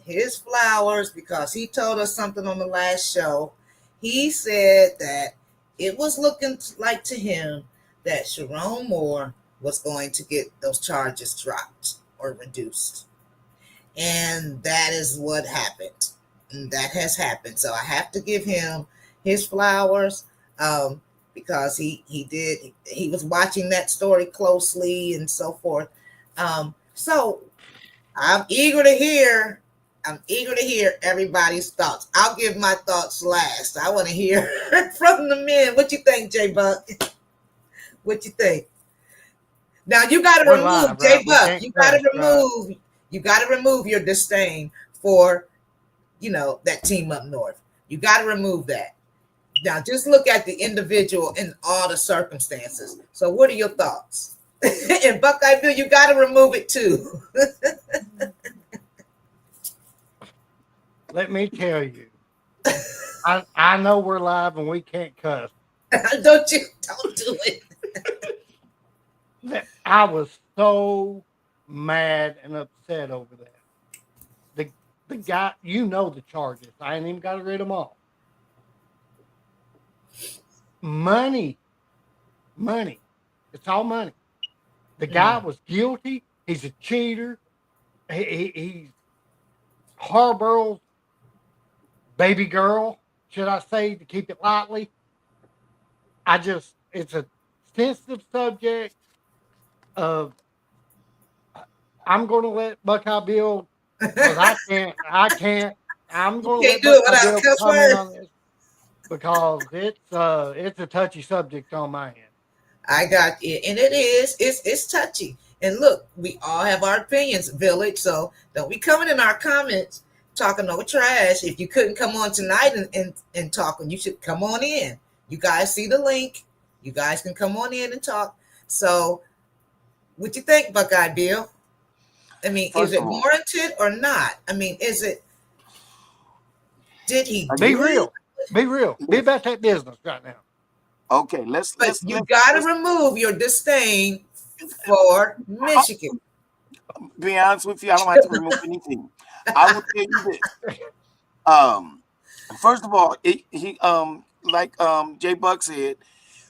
his flowers because he told us something on the last show. He said that it was looking like to him that Sharon Moore was going to get those charges dropped or reduced. And that is what happened. And that has happened. So I have to give him his flowers, because he was watching that story closely and so forth. So I'm eager to hear everybody's thoughts. I'll give my thoughts last. I want to hear from the men. What you think, J Buck? What you think? Now you got to We're remove live, J right? We Buck. can't You got to cuss, right? remove. You got to remove your disdain for, that team up north. You got to remove that. Now just look at the individual in all the circumstances. So what are your thoughts? And Buckeye Bill, you got to remove it too. Let me tell you, I know we're live and we can't cuss. Don't do it. I was so mad and upset over that. The guy, the charges. I ain't even got to read them all. Money. It's all money. The guy was guilty. He's a cheater. He's Harbaugh baby girl, should I say, to keep it lightly. It's a sensitive subject of, I'm going to let Buckeye Bill, because I can't, I'm going to let do it Buckeye without Bill cuss comment words. on this, because it's a touchy subject on my end. I got it, and it's touchy. And look, we all have our opinions, Village. So don't be coming in our comments talking no trash. If you couldn't come on tonight and talk, you should come on in. You guys see the link. You guys can come on in and talk. So, what you think, Buckeye Bill? I mean, is it warranted or not? I mean, did he Be do real. it? Be real. Be about that business right now. Okay, But you got to remove your disdain for Michigan. Be honest with you, I don't have to remove anything. I will tell you this. First of all, like Jay Buck said,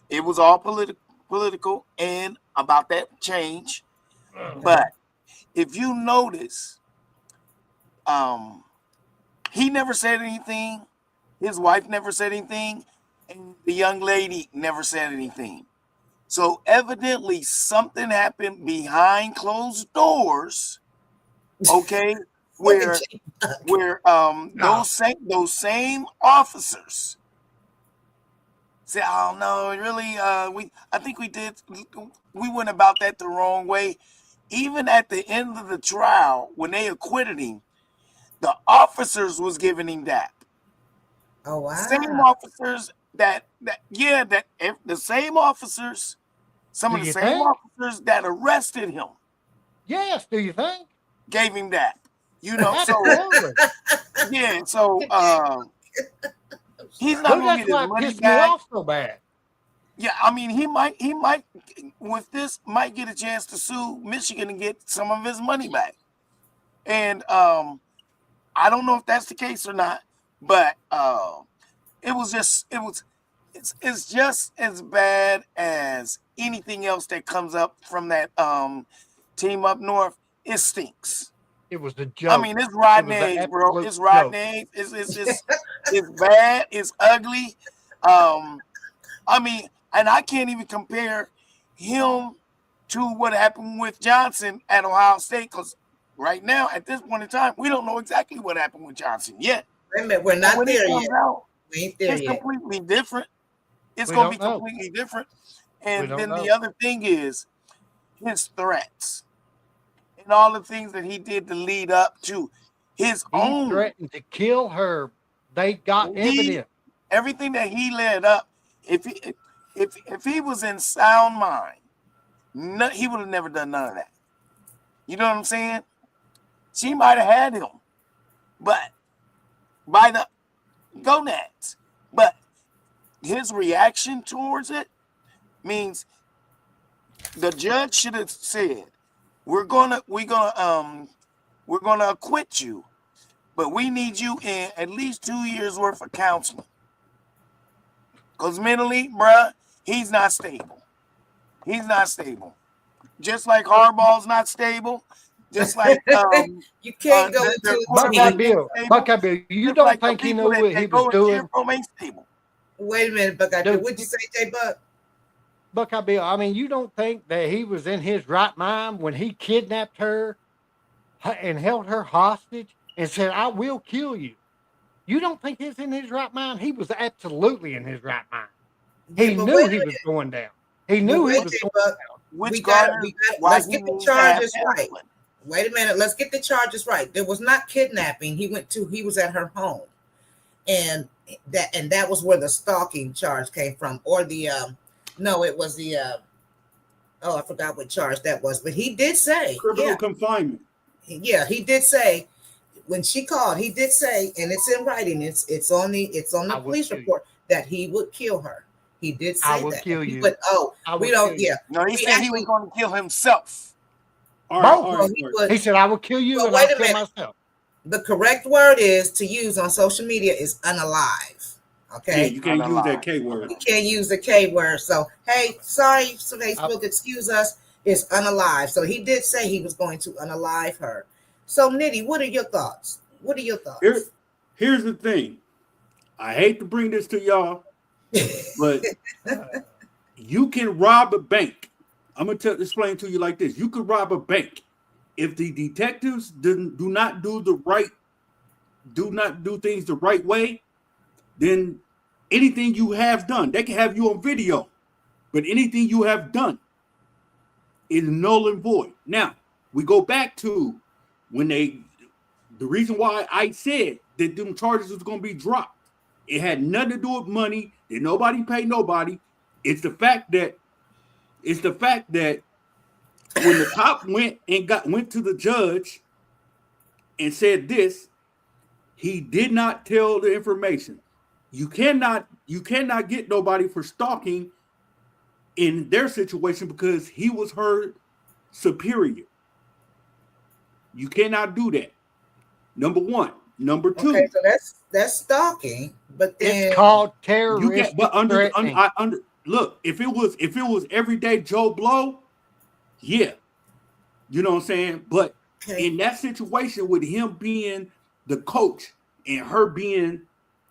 it was all political and about that change. But if you notice, he never said anything. His wife never said anything, and the young lady never said anything. So evidently something happened behind closed doors. Okay, where those same officers said, "Oh no, really? I think we went about that the wrong way." Even at the end of the trial, when they acquitted him, the officers was giving him that. Oh wow! Same officers the same officers, some of the same officers that arrested him. Yes, do you think? Gave him that. So yeah, so he's not gonna get his money pissed back. Me off so bad. Yeah, I mean he might with this might get a chance to sue Michigan and get some of his money back. And I don't know if that's the case or not, but it's just as bad as anything else that comes up from that team up north. It stinks. It was a joke. I mean, it's rotten eggs, bro. It's rotten eggs. It's bad. It's ugly. I mean, and I can't even compare him to what happened with Johnson at Ohio State, because right now, at this point in time, we don't know exactly what happened with Johnson yet. Wait a minute, we're not there yet. We ain't there yet. It's completely different. It's going to be completely different. And then the other thing is his threats and all the things that he did to lead up to his own. He threatened to kill her. They got evidence. Everything that he led up, if he was in sound mind, he would have never done none of that. You know what I'm saying? She might have had him, but by the gonads. But his reaction towards it means the judge should have said, we're gonna acquit you, but we need you in at least 2 years worth of counseling. Because mentally, bruh, he's not stable. He's not stable. Just like Harbaugh's not stable, Just like You can't go the into a quarterback team. Buckeye Bill, you just don't like the think he people knew that what they he go was and cheer doing? from ain't stable. Wait a minute, Buckeye Bill. Dude. What'd you say, J Buck? Buckeye Bill, I mean, you don't think that he was in his right mind when he kidnapped her and held her hostage and said, "I will kill you." You don't think he's in his right mind? He was absolutely in his right mind. He Yeah, but knew wait a he minute. was going down. He But knew he wait, was J going Buck. down. Which garner why Let's he get the needs to have charges right. discipline. Wait a minute. Let's get the charges right. There was not kidnapping. He was at her home. And that was where the stalking charge came from. Or the no, it was the I forgot what charge that was. But he did say, Criminal confinement. he did say when she called, he did say, and it's in writing, it's on the police report that he would kill her. He did say I will that. kill you. But I we will don't, kill you. yeah. No, he We said he was actually- going to kill himself. All Both. right, all Well, right, he all right. would- He said, "I will kill you Well, and wait I'll a kill minute. myself." The correct word is to use on social media is unalive. Yeah, Okay. you can't use that K word. You can't use the K word. So, hey, sorry, so Facebook, excuse us. It's unalive. So he did say he was going to unalive her. So, Nitty, what are your thoughts? Here's the thing. I hate to bring this to y'all, but you can rob a bank. I'm gonna explain to you like this: you could rob a bank if the detectives do not do things the right way. Then anything you have done, they can have you on video, but anything you have done is null and void. Now we go back to when the reason why I said that them charges was going to be dropped. It had nothing to do with money. Did nobody pay nobody? It's the fact that when the cop went to the judge and said this, he did not tell the information. You cannot get nobody for stalking in their situation because he was her superior. You cannot do that. Number one. Number two. Okay, so that's stalking, but then It's called You terroristic can't. But threatening. look, if it was everyday Joe Blow, yeah, you know what I'm saying. But okay. in that situation with him being the coach and her being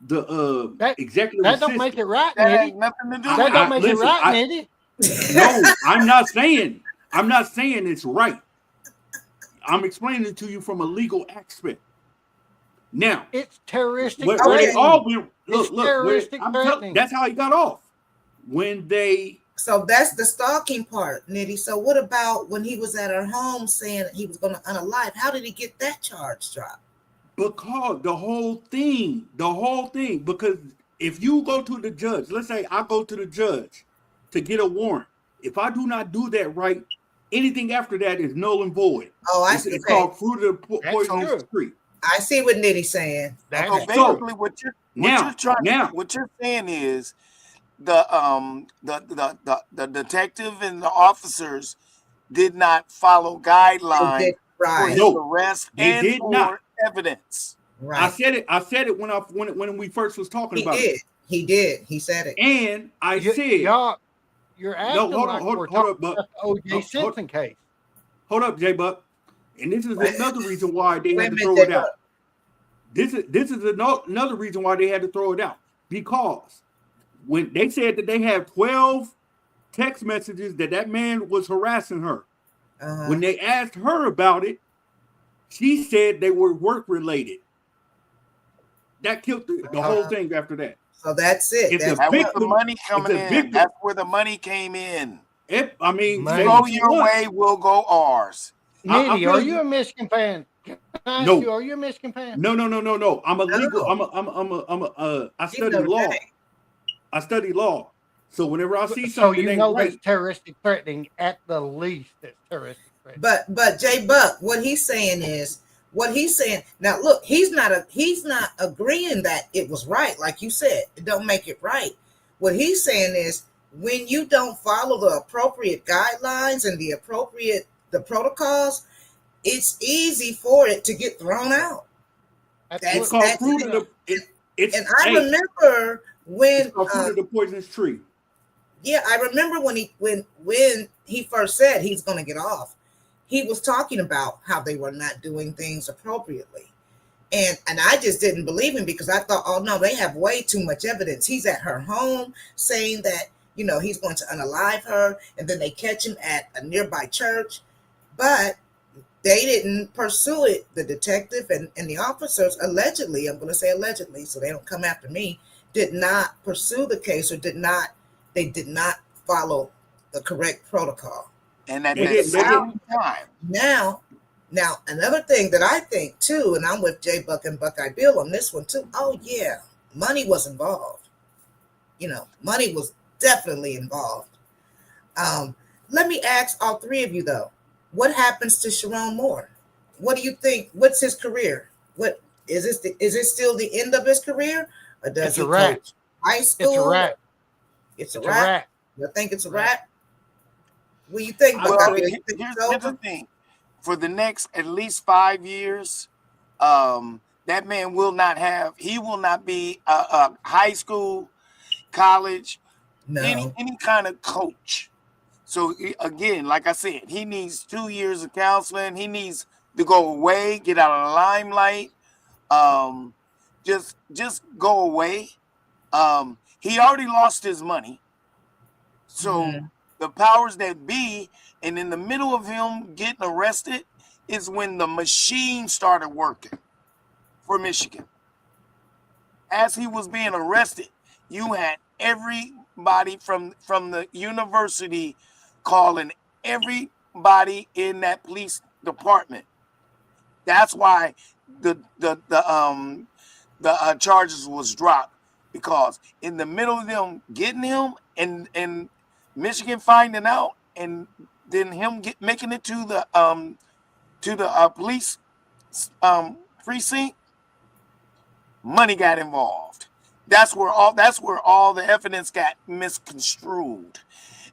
the executive That assistant, don't make it right, That Nitty. ain't nothing to do That with don't it. make listen, it right, Nitty. no, I'm not saying it's right. I'm explaining it to you from a legal aspect. Now, It's terroristic where threatening. they all been It's terroristic threatening. that's how he got off. When they So that's the stalking part, Nitty. So what about when he was at her home saying he was going to unalive? How did he get that charge dropped? because the whole thing, because if you go to the judge, let's say I go to the judge to get a warrant. If I do not do that right, anything after that is null and void. Oh, I It's see. called fruit of the That's poisonous true. tree. I see what Nitty's saying. That So is- basically, what you're saying is the detective and the officers did not follow guidelines for Right, his No, arrest they and did for not. right. evidence. I said it when we first was talking He about did. it. He did. He said it. And I said, Y'all, you're acting hold like on, we're hold talking up, Buck. about the O.J. Simpson case. Hold up, J Buck. And this is another reason why they Wait had a to minute, throw it J-Buck. out. This is another reason why they had to throw it out. Because when they said that they had 12 text messages that man was harassing her, Uh-huh. when they asked her about it, she said they were work related. That killed the whole thing after that. So that's it. If That's That's where the victim- money coming the in. victim- That's where the money came in. I mean, Man. say Go what you your want. way, we'll go ours. Nitty, feel are you. you a Michigan fan? Can I ask No. you, are you a Michigan fan? No. I'm a legal. No. I study Notre law. Dame. I study law. So whenever I see So something you that ain't know right, that's terroristic threatening at the least. That's terroristic threatening. But Jay Buck, what he's saying now. Look, he's not agreeing that it was right. Like you said, it don't make it right. What he's saying is when you don't follow the appropriate guidelines and the protocols, it's easy for it to get thrown out. Absolutely. it's called that's- fruit of the. It's And I hey, remember when it's called fruit of the poisonous tree. yeah, I remember when he first said he's going to get off. he was talking about how they were not doing things appropriately. And I just didn't believe him because I thought, oh no, they have way too much evidence. He's at her home saying that, he's going to unalive her, and then they catch him at a nearby church. But they didn't pursue it. The detective and the officers allegedly, I'm going to say allegedly, so they don't come after me, did not pursue the case, or did not follow the correct protocol. And at the same time, now another thing that I think too, and I'm with J Buck and Buckeye Bill on this one too. Oh yeah, money was involved. Money was definitely involved. Let me ask all three of you though, what happens to Sherrone Moore? What do you think? What's his career? What is this? Is it still the end of his career, or does he coach high school? It's a wrap. It's a wrap. You think it's a wrap? What do you think? Well, here's the thing. For the next at least 5 years, that man will not be a high school, college, any kind of coach. So again, like I said, he needs 2 years of counseling. He needs to go away, get out of the limelight. Just go away. He already lost his money. So the powers that be, and in the middle of him getting arrested is when the machine started working for Michigan. As he was being arrested, you had everybody from the university calling everybody in that police department. That's why the charges was dropped, because in the middle of them getting him and Michigan finding out, and then him making it to the police precinct, money got involved. That's where all the evidence got misconstrued,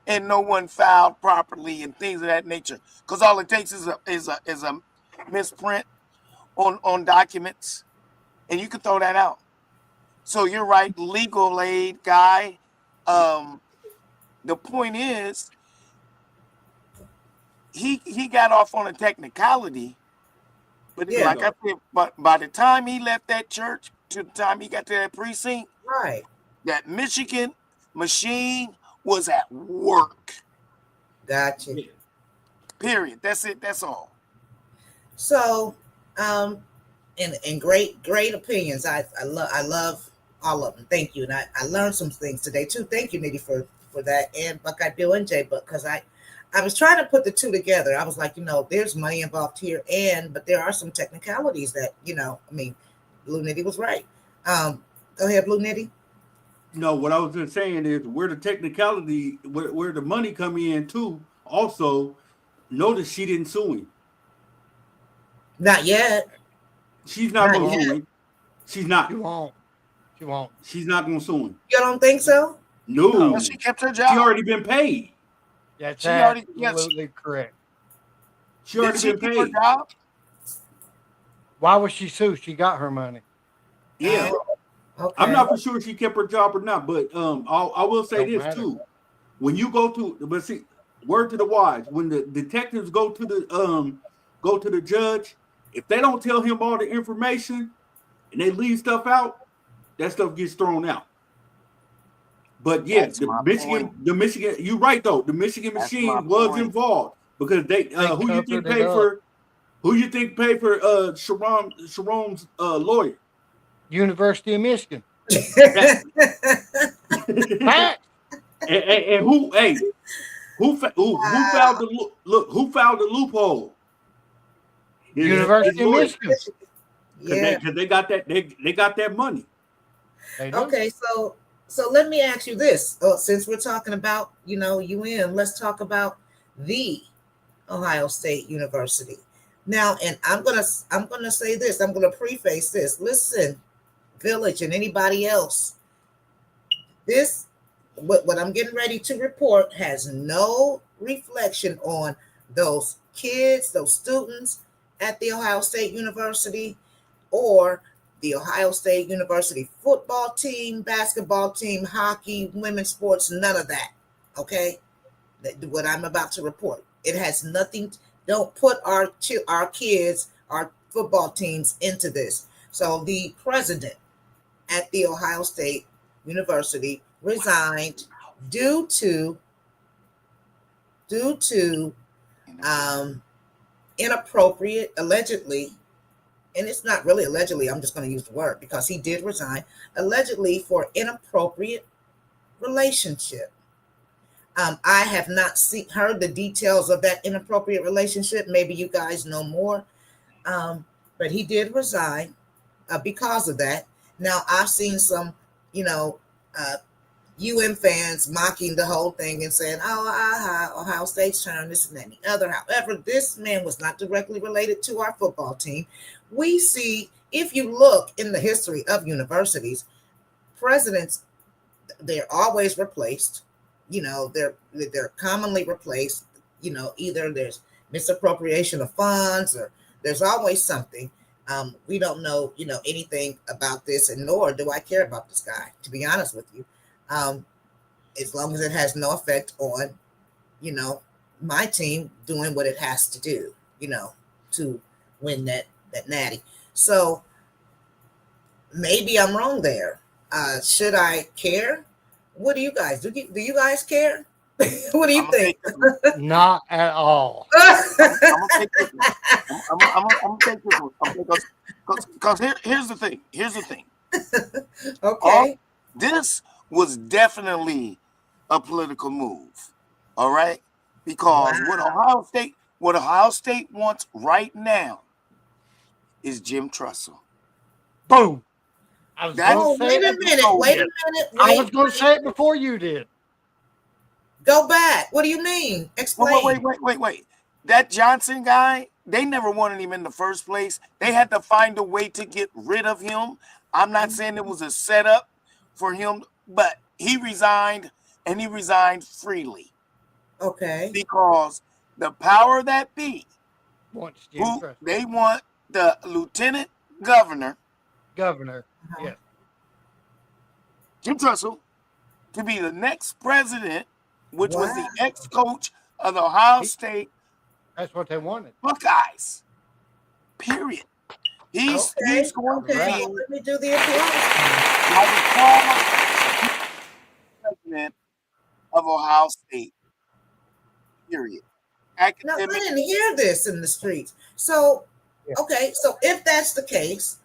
and no one filed properly and things of that nature. Because all it takes is a misprint on documents, and you can throw that out. So you're right, legal aid guy. The point is, he got off on a technicality, but I said, but by the time he left that church to the time he got to that precinct, right, that Michigan machine was at work. Gotcha. Period. That's it. That's all. So, and great opinions. I love all of them. Thank you. And I learned some things today too. Thank you, Nitty, for that, and Buckeye Bill and J Buck, because I was trying to put the two together. I was like, there's money involved here, but there are some technicalities that, Blue Nitty was right. Go ahead, Blue Nitty. No, what I was just saying is where the technicality, where the money come in too. Also, notice she didn't sue him. Not yet. She's not going to sue him. She's not. She won't. She's not going to sue him. You don't think so? No. She kept her job. She already been paid. That's absolutely correct. She already been paid. Her job? Why was she sued? She got her money. Yeah. Okay. I'm not for sure she kept her job or not, but I will say this too. When you go to, but see, word to the wise, when the detectives go to the judge, if they don't tell him all the information and they leave stuff out, that stuff gets thrown out. But yeah, the Michigan, you're right though. The Michigan machine was involved because they who you think paid for Sherrone's lawyer? University of Michigan. And who filed the loophole? University of Michigan. Yeah, because they got that money. Okay, so let me ask you this. Since we're talking about, UM, let's talk about the Ohio State University. Now, and I'm gonna say this, I'm gonna preface this. Listen, Village and anybody else, this what I'm getting ready to report has no reflection on those kids, those students at the Ohio State University, or the Ohio State University football team, basketball team, hockey, women's sports, none of that. Okay, what I'm about to report, it has nothing. Don't put our kids, our football teams into this. So the president at the Ohio State University resigned due to um, inappropriate, allegedly, and it's not really allegedly, I'm just going to use the word because he did resign, allegedly for inappropriate relationship. I have not heard the details of that inappropriate relationship. Maybe you guys know more. But he did resign because of that. Now, I've seen some, UM fans mocking the whole thing and saying, Ohio State's turn, this and that and the other. However, this man was not directly related to our football team. We see, if you look in the history of universities, presidents, they're always replaced. They're commonly replaced. Either there's misappropriation of funds or there's always something. We don't know, anything about this, and nor do I care about this guy, to be honest with you. As long as it has no effect on, my team doing what it has to do, to win that natty. So maybe I'm wrong there. Should I care? What do you guys do? Do you guys care? What do you think? Not at all. I'm gonna take this one. Because here's the thing. Okay. This was definitely a political move. All right, because what Ohio State wants right now is Jim Tressel. Boom. I was going to say wait a minute. I was going to say it before you did. Go back. What do you mean? Explain. Wait. That Johnson guy, they never wanted him in the first place. They had to find a way to get rid of him. I'm not saying it was a setup for him, but he resigned, and he resigned freely. Okay. Because the power that be, they want the lieutenant governor, yes, Jim Tressel, to be the next president, which was the ex-coach of the Ohio State. That's what they wanted. Buckeyes. Period. He's going to be. Let me do the applause. President of Ohio State. Period. No, I didn't hear this in the streets. So, okay, so if that's the case,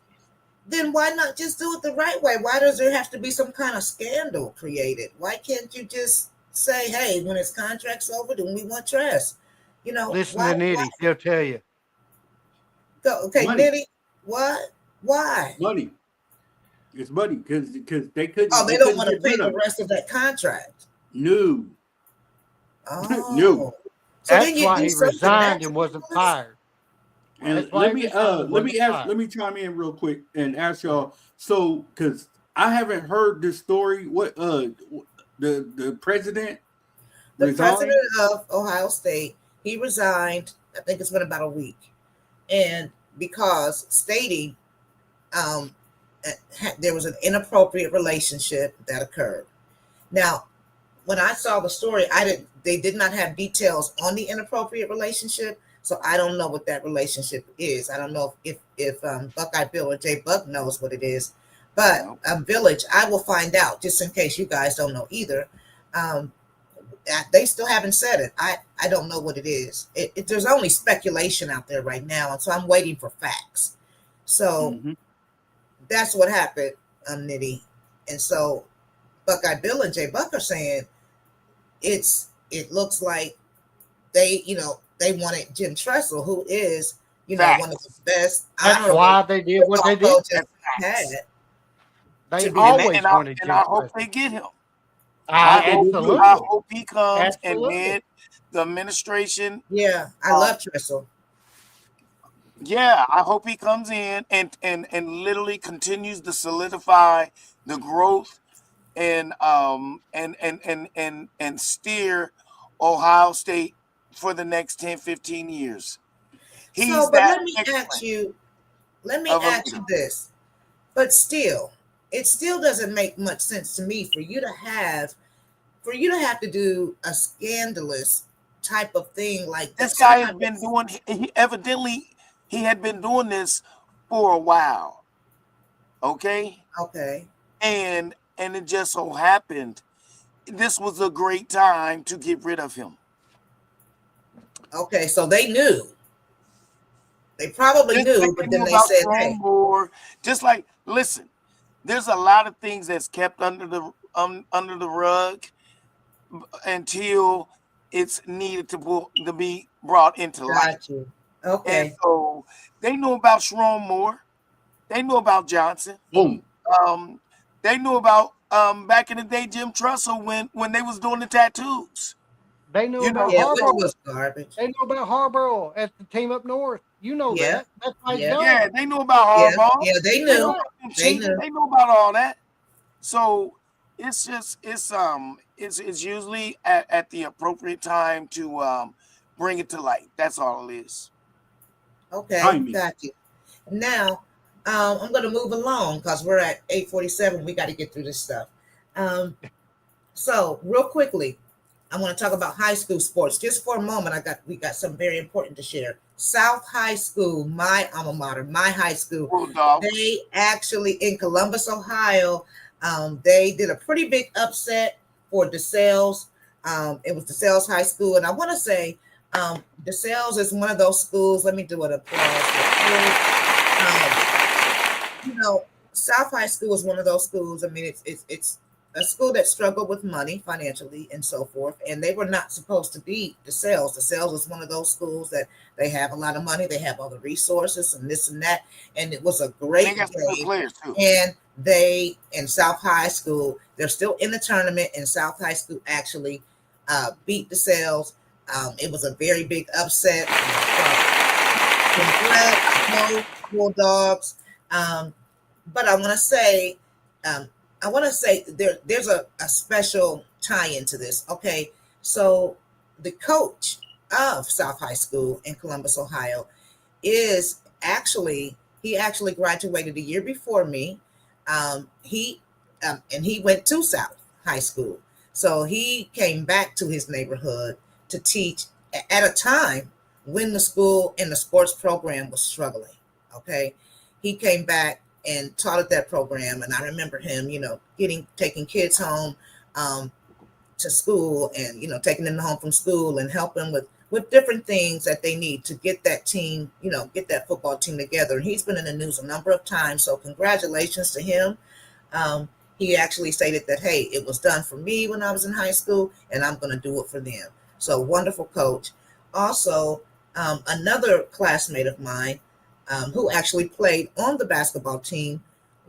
then why not just do it the right way? Why does there have to be some kind of scandal created? Why can't you just say, hey, when his contract's over, then we want Tress? Listen to Nitty, he'll tell you. Okay, Nitty, what? Why? Money. It's money because they couldn't. Oh, they don't want to pay the rest of that contract. No. Oh. No. So that's why he resigned and wasn't fired. And let me chime in real quick and ask y'all. So, because I haven't heard this story. What the president? The president of Ohio State, he resigned. I think it's been about a week, and because stating there was an inappropriate relationship that occurred. Now, when I saw the story, they did not have details on the inappropriate relationship, so I don't know what that relationship is. I don't know if Buckeye Bill or Jay Buck knows what it is, but Village, I will find out just in case you guys don't know either. They still haven't said it. I don't know what it is. There's only speculation out there right now, and so I'm waiting for facts. So that's what happened, Nitty. And so Buckeye Bill and Jay Buck are saying it looks like they wanted Jim Tressel, who is one of the best. That's why they did what they did. They always wanted Jim Tressel. I hope they get him. Absolutely. I hope he comes and head the administration. Yeah, I love Tressel. Yeah, I hope he comes in and literally continues to solidify the growth and steer Ohio State for the next 10, 15 years. Let me ask you this. But still, it still doesn't make much sense to me for you to have to do a scandalous type of thing like that. This guy has been doing. He evidently he had been doing this for a while. Okay, Okay. and it just so happened this was a great time to get rid of him. Okay, so they knew. They probably Just knew, like but they then knew they about said, Jerome "Hey, Moore. Just like, listen, there's a lot of things that's kept under the rug until it's needed to be brought into light. got you." And Okay, so they knew about Jerome Moore. They knew about Johnson. Boom. They knew about back in the day Jim Trussell when they was doing the tattoos. They knew You know, about yeah, which Harbaugh. was garbage. They knew about Harbaugh at the team up north. You know Yeah, that. That's Mike yeah. Jones. yeah, they knew about Yeah, Harbaugh. yeah, they They knew. knew about them They cheating. knew. They knew about all that. So it's usually at the appropriate time to bring it to light. That's all it is. Okay, Timing. got you. Now, I'm going to move along because we're at 8:47. We got to get through this stuff. So, real quickly, I want to talk about high school sports. Just for a moment, we got something very important to share. South High School, my alma mater, my high school. Bulldog. They actually in Columbus, Ohio, they did a pretty big upset for DeSales. It was DeSales High School, and I want to say DeSales is one of those schools. Let me do an applause. South High School is one of those schools. I mean, it's a school that struggled with money financially and so forth, and they were not supposed to be DeSales. DeSales is one of those schools that they have a lot of money, they have all the resources and this and that, and it was a great They got some good game. players too. And they in South High School, they're still in the tournament, and South High School actually beat DeSales. It was a very big upset. Bulldogs. But I want to say there's a special tie into this. Okay, so the coach of South High School in Columbus, Ohio, he actually graduated a year before me. And he went to South High School, so he came back to his neighborhood to teach at a time when the school and the sports program was struggling. Okay, he came back and taught at that program, and I remember him, taking kids home to school, and taking them home from school and helping with different things that they need to get that team, get that football team together. And he's been in the news a number of times, so congratulations to him. He actually stated that, hey, it was done for me when I was in high school, and I'm going to do it for them. So wonderful coach. Also, another classmate of mine who actually played on the basketball team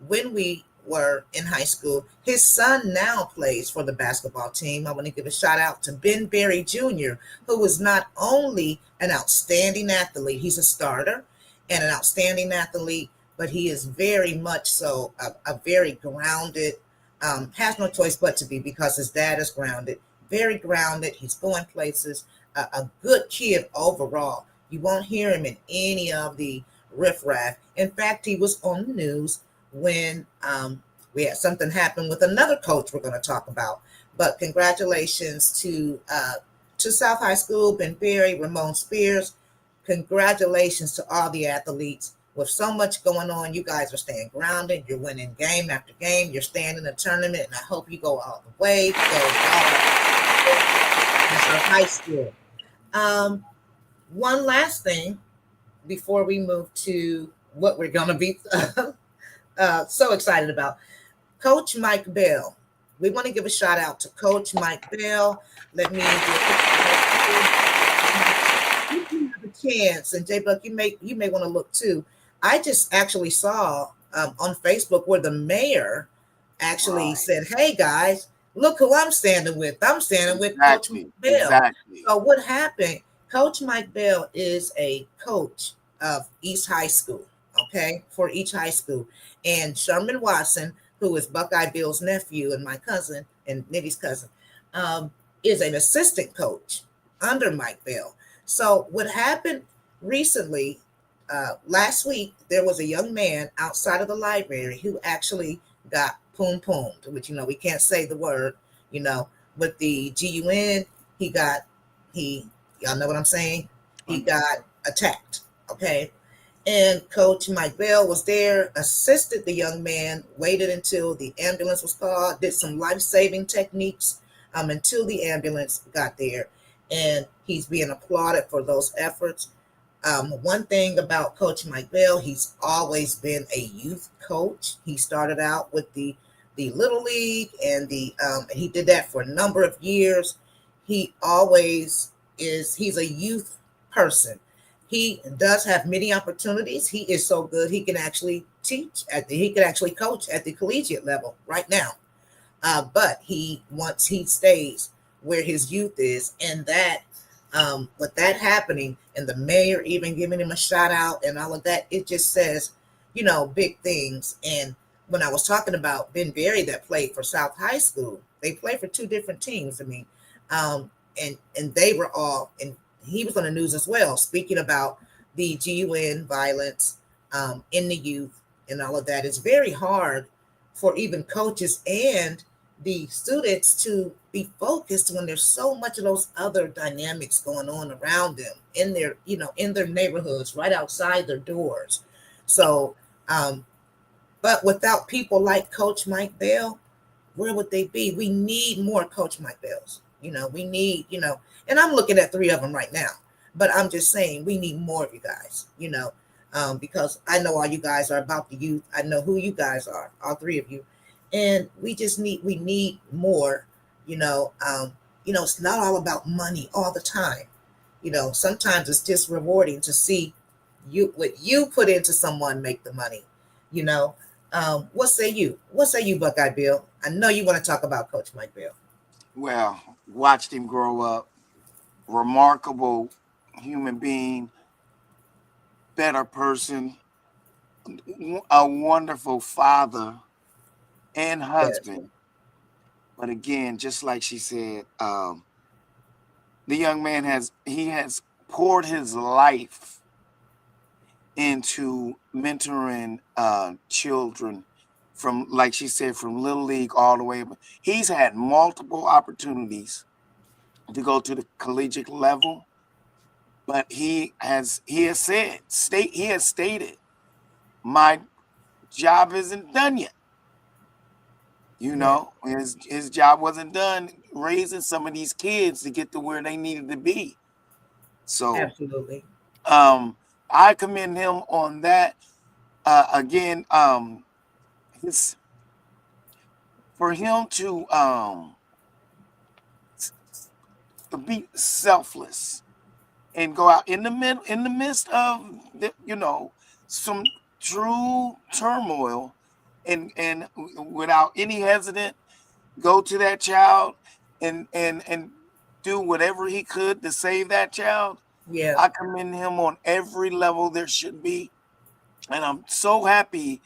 when we were in high school. His son now plays for the basketball team. I want to give a shout out to Ben Berry Jr., who is not only an outstanding athlete, he's a starter and an outstanding athlete, but he is very much so a very grounded, has no choice but to be, because his dad is grounded, very grounded. He's going places, a good kid overall. You won't hear him in any of the riffraff. In fact, he was on the news when we had something happen with another coach we're going to talk about. But congratulations to South High School, Ben Berry, Ramon Spears. Congratulations to all the athletes. With so much going on, you guys are staying grounded. You're winning game after game. You're staying in the tournament, and I hope you go all the way. That's our high school. One last thing before we move to what we're going to be so excited about. Coach Mike Bell. We want to give a shout out to Coach Mike Bell. Let me have a chance, and J Buck, you may want to look too. I just actually saw on Facebook where the mayor actually said, "Hey guys, look who I'm standing with. I'm standing with Coach Mike Bell." Exactly. So what happened? Coach Mike Bell is a coach of East High School, okay, for each high school. And Sherman Watson, who is Buckeye Bill's nephew and my cousin and Nitty's cousin, is an assistant coach under Mike Bell. So what happened recently, last week, there was a young man outside of the library who actually got poom-poomed, which, we can't say the word, with the GUN, he Y'all know what I'm saying? He Right. got attacked. Okay. And Coach Mike Bell was there, assisted the young man, waited until the ambulance was called, did some life-saving techniques until the ambulance got there. And he's being applauded for those efforts. One thing about Coach Mike Bell, he's always been a youth coach. He started out with the Little League, and he did that for a number of years. He always he's a youth person. He does have many opportunities. He is so good. He can actually he can actually coach at the collegiate level right now. But he stays where his youth is, and that with that happening, and the mayor even giving him a shout out and all of that, it just says, big things. And when I was talking about Ben Berry that played for South High School, they played for two different teams. I mean, and they were all, and he was on the news as well, speaking about the GUN violence in the youth and all of that. It's very hard for even coaches and the students to be focused when there's so much of those other dynamics going on around them in their, in their neighborhoods, right outside their doors. So, but without people like Coach Mike Bell, where would they be? We need more Coach Mike Bells. We need, and I'm looking at 3 of them right now, but I'm just saying we need more of you guys, because I know all you guys are about the youth. I know who you guys are, all 3 of you. And we need more, it's not all about money all the time. Sometimes it's just rewarding to see what you put into someone make the money, What say you, Buckeye Bill? I know you want to talk about Coach Mike Bell. Well, watched him grow up, remarkable human being, better person, a wonderful father and husband. Yes. But again, just like she said, the young man has poured his life into mentoring children from, like she said, from Little League all the way. He's had multiple opportunities to go to the collegiate level, but he has stated, my job isn't done yet. His job wasn't done raising some of these kids to get to where they needed to be. So absolutely, I commend him on that. Again, for him to be selfless and go out in the midst of some true turmoil, and without any hesitant, go to that child and do whatever he could to save that child. Yeah, I commend him on every level there should be, and I'm so happy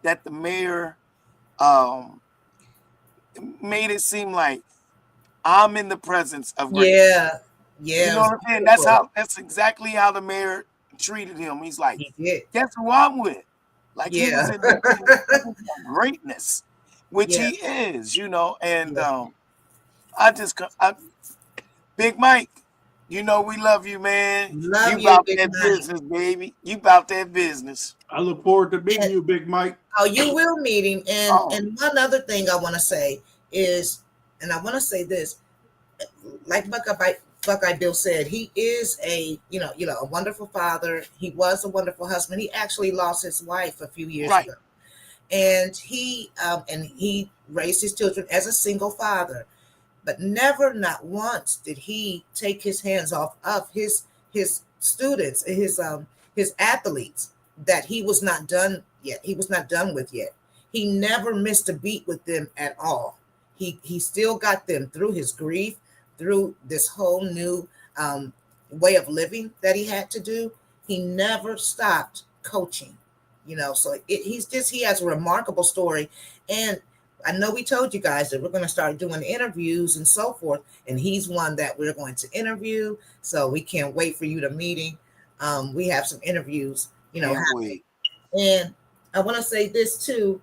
that the mayor made it seem like I'm in the presence of greatness. Yeah. You know what I'm saying? That's exactly how the mayor treated him. He's like, guess who I'm with? Like he was in the greatness, which he is, and Big Mike, we love you, man. You about that business, baby. You about that business. I look forward to meeting you, Big Mike. Oh, you will meet him. And one other thing I want to say is, and I want to say this, like Buckeye Bill said, he is a wonderful father. He was a wonderful husband. He actually lost his wife a few years ago, and he raised his children as a single father. But never, not once, did he take his hands off of his students, his athletes that he was not done yet. He was not done with yet. He never missed a beat with them at all. He still got them through his grief, through this whole new way of living that he had to do. He never stopped coaching, so he has a remarkable story. And I know we told you guys that we're going to start doing interviews and so forth, and he's one that we're going to interview. So we can't wait for you to meet him. We have some interviews, happening. And I want to say this too.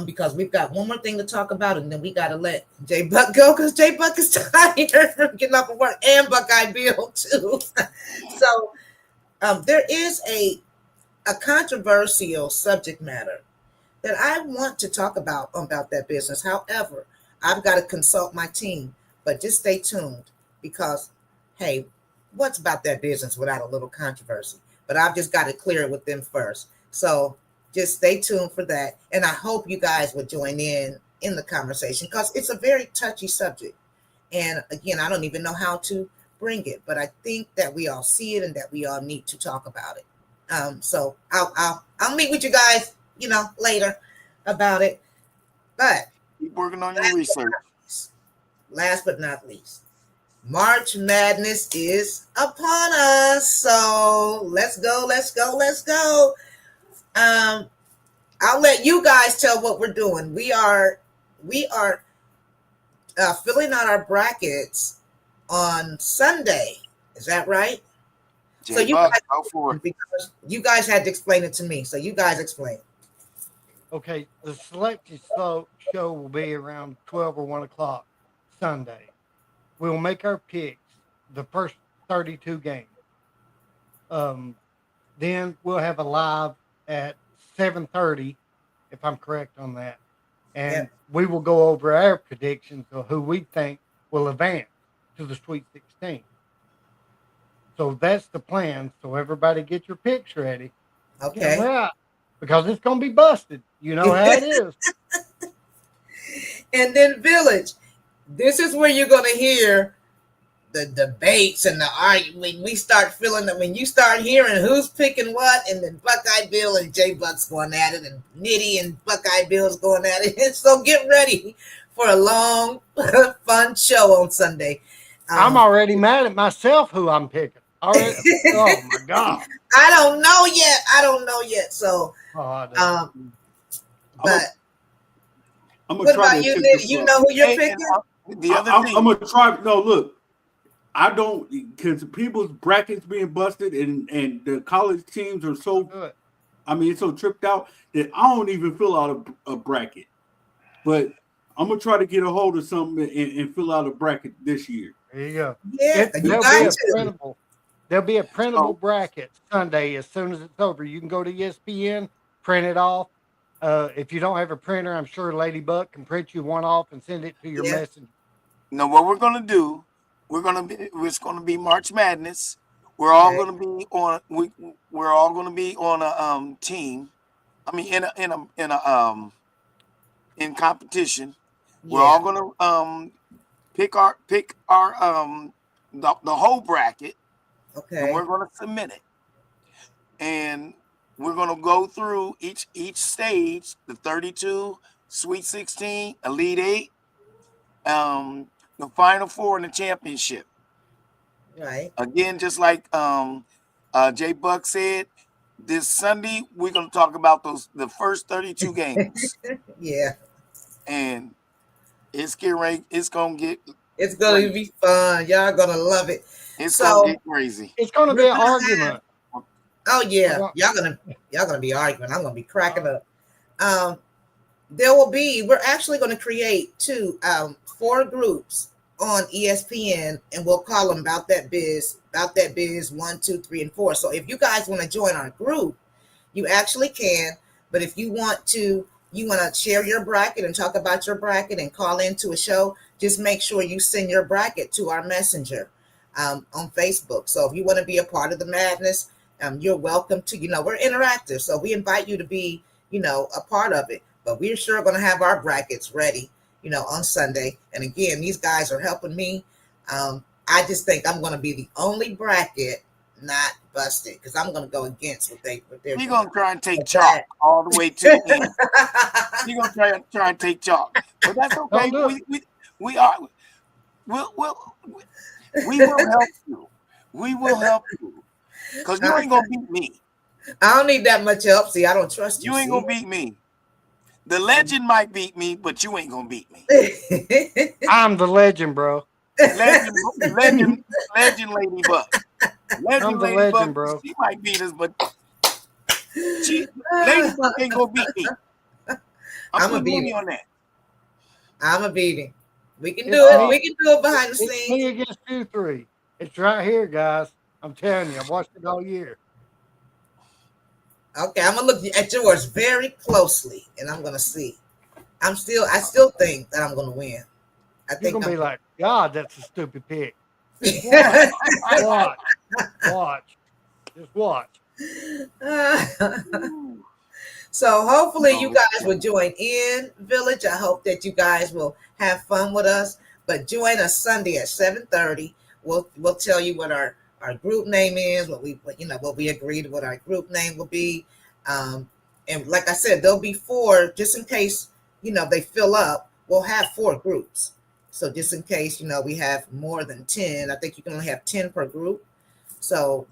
because we've got one more thing to talk about, and then we got to let J Buck go because J Buck is tired from getting off of work, and Buckeye Bill too. So there is a controversial subject matter that I want to talk about that business. However, I've got to consult my team, but just stay tuned because, hey, what's about that business without a little controversy? But I've just got to clear it with them first. So just stay tuned for that. And I hope you guys will join in the conversation because it's a very touchy subject. And again, I don't even know how to bring it, but I think that we all see it and that we all need to talk about it. So I'll meet with you guys, later about it. But Keep working on your research. last but not least, March Madness is upon us. So let's go. I'll let you guys tell what we're doing. We are filling out our brackets on Sunday. Is that right? So you J-Buck, guys, go for it. because you guys had to explain it to me. So you guys explain. Okay, the selection show will be around 12 or 1 o'clock Sunday. We'll make our picks the first 32 games. Then we'll have a live at 7:30, if I'm correct on that. And we will go over our predictions of who we think will advance to the Sweet 16. So that's the plan. So everybody get your picks ready. Okay. Right. Because it's going to be busted. You know how it is. And then Village, this is where you're going to hear the debates and the argument. We start feeling that when you start hearing who's picking what, and then Buckeye Bill and J Buck's going at it, and Nitty and Buckeye Bill's going at it. So get ready for a long, fun show on Sunday. I'm already mad at myself who I'm picking. Already. Oh my God. I don't know yet. So, but what about you, Nitty? You know who you're picking? The other thing, I'm gonna try. No, look, I don't, because people's brackets being busted and the college teams are so good. I mean, it's so tripped out that I don't even fill out a bracket. But I'm gonna try to get a hold of something and fill out a bracket this year. There you go. Yeah, there'll be a printable bracket Sunday as soon as it's over. You can go to ESPN, print it off. If you don't have a printer, I'm sure Ladybug can print you one off and send it to your messenger. No, what we're gonna do, it's gonna be March Madness. We're all gonna be on. We're all gonna be on a team. I mean, in competition. Yeah. We're all gonna pick our the whole bracket. Okay. And we're gonna submit it, and we're gonna go through each stage: the 32, Sweet 16, Elite 8, the Final Four, and the championship. Right. Again, just like J Buck said, this Sunday we're gonna talk about the first 32 games. Yeah. And it's gonna be fun. Y'all gonna love it. It's gonna get crazy. It's gonna be an argument. Oh yeah, y'all gonna be arguing. I'm gonna be cracking up. We're actually gonna create 4 groups on ESPN, and we'll call them About That Biz 1, 2, 3, and 4. So if you guys want to join our group, you actually can. But if you want to share your bracket and talk about your bracket and call into a show, just make sure you send your bracket to our messenger on Facebook. So if you want to be a part of the madness, you're welcome to. We're interactive, so we invite you to be, a part of it. But we're sure going to have our brackets ready, on Sunday. And again, these guys are helping me. I just think I'm going to be the only bracket not busted because I'm going to go against what they're doing. We're going to try and take chalk all the way to the end. We're going to try and take chalk. But that's okay. We will help you. We will help you. Because you ain't going to beat me. I don't need that much help. See, I don't trust you. You ain't going to beat me. The legend might beat me, but you ain't going to beat me. I'm the legend, bro. Legend Ladybug. I'm the legend, bro. She might beat us, but Ladybug ain't going to beat me. I'm I'ma putting beat money him. on that. I'm a beat him. We can It's do it. me. We can do it behind the It's me scenes. against you three. It's right here, guys. I'm telling you, I've watched it all year. Okay, I'm gonna look at yours very closely, and I'm gonna see. I still think that I'm gonna win. I You're think gonna I'm. be like, God, that's a stupid pick. Watch. Just watch. So hopefully you guys will join in, Village. I hope that you guys will have fun with us. But join us Sunday at 7:30. We'll tell you what our group name is, what we agreed what our group name will be. And like I said, there'll be 4 just in case they fill up. We'll have 4 groups. So just in case we have more than 10, I think you can only have 10 per group. So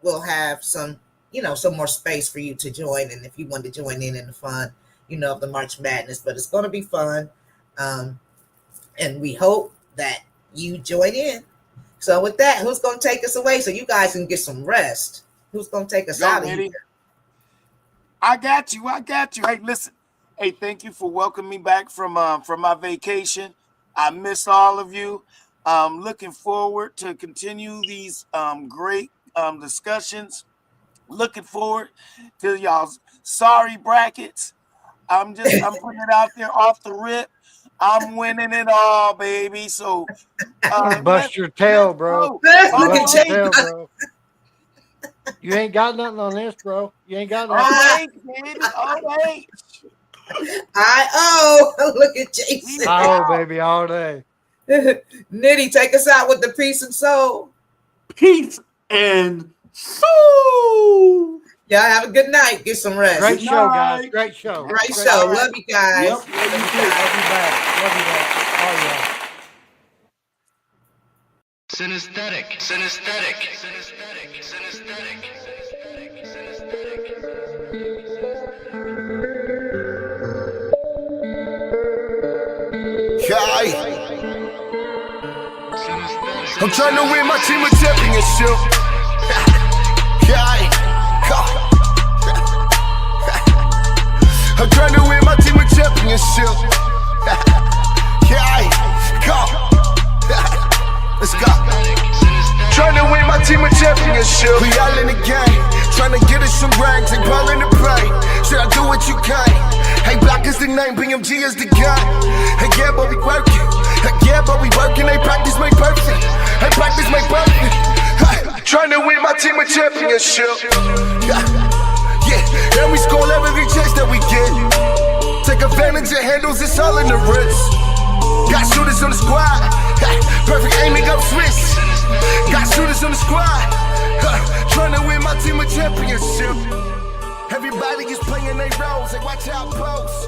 we'll have some more space for you to join. And if you want to join in the fun, of the March Madness, but it's going to be fun. And we hope that you join in. So with that, who's going to take us away so you guys can get some rest? Who's going to take us out of here? I got you. Hey, listen. Hey, thank you for welcoming me back from my vacation. I miss all of you. Looking forward to continue these great discussions. Looking forward to y'all's sorry brackets. I'm putting it out there off the rip. I'm winning it all, baby. So Bust your tail, bro. Look at Bust your Jay. tail, bro. You ain't got nothing on this, bro. You ain't got All nothing. right, baby. All right. Look at Jason. Oh, baby, all day. Nitty, take us out with the peace and soul. Peace and soul. Y'all have a good night. Get some rest. Great Good show, guys. night. Great show. Great show. All right. Love you guys. Yep, love you too. Love you back. Love you back. Oh, yeah. Synesthetic. Synesthetic. Synesthetic. Synesthetic. I'm trying to win my team a championship. I'm trying to win my team a championship. Let's go. Trying to win my team a championship. We all in the game, trying to get us some ranks and ball in the play. Should I do what you can? Hey, Block is the name, BMG is the gun. Hey, yeah, but we working. Hey, yeah, but we working. Hey, practice make perfect. Hey, practice make perfect. Hey, trying to win my team a championship. Yeah, and we score every chance that we get. Take advantage of handles, it's all in the wrist. Got shooters on the squad. Perfect aiming up Swiss. Got shooters on the squad. Trying to win my team a championship. Everybody is playing their roles. Hey, watch out, pose.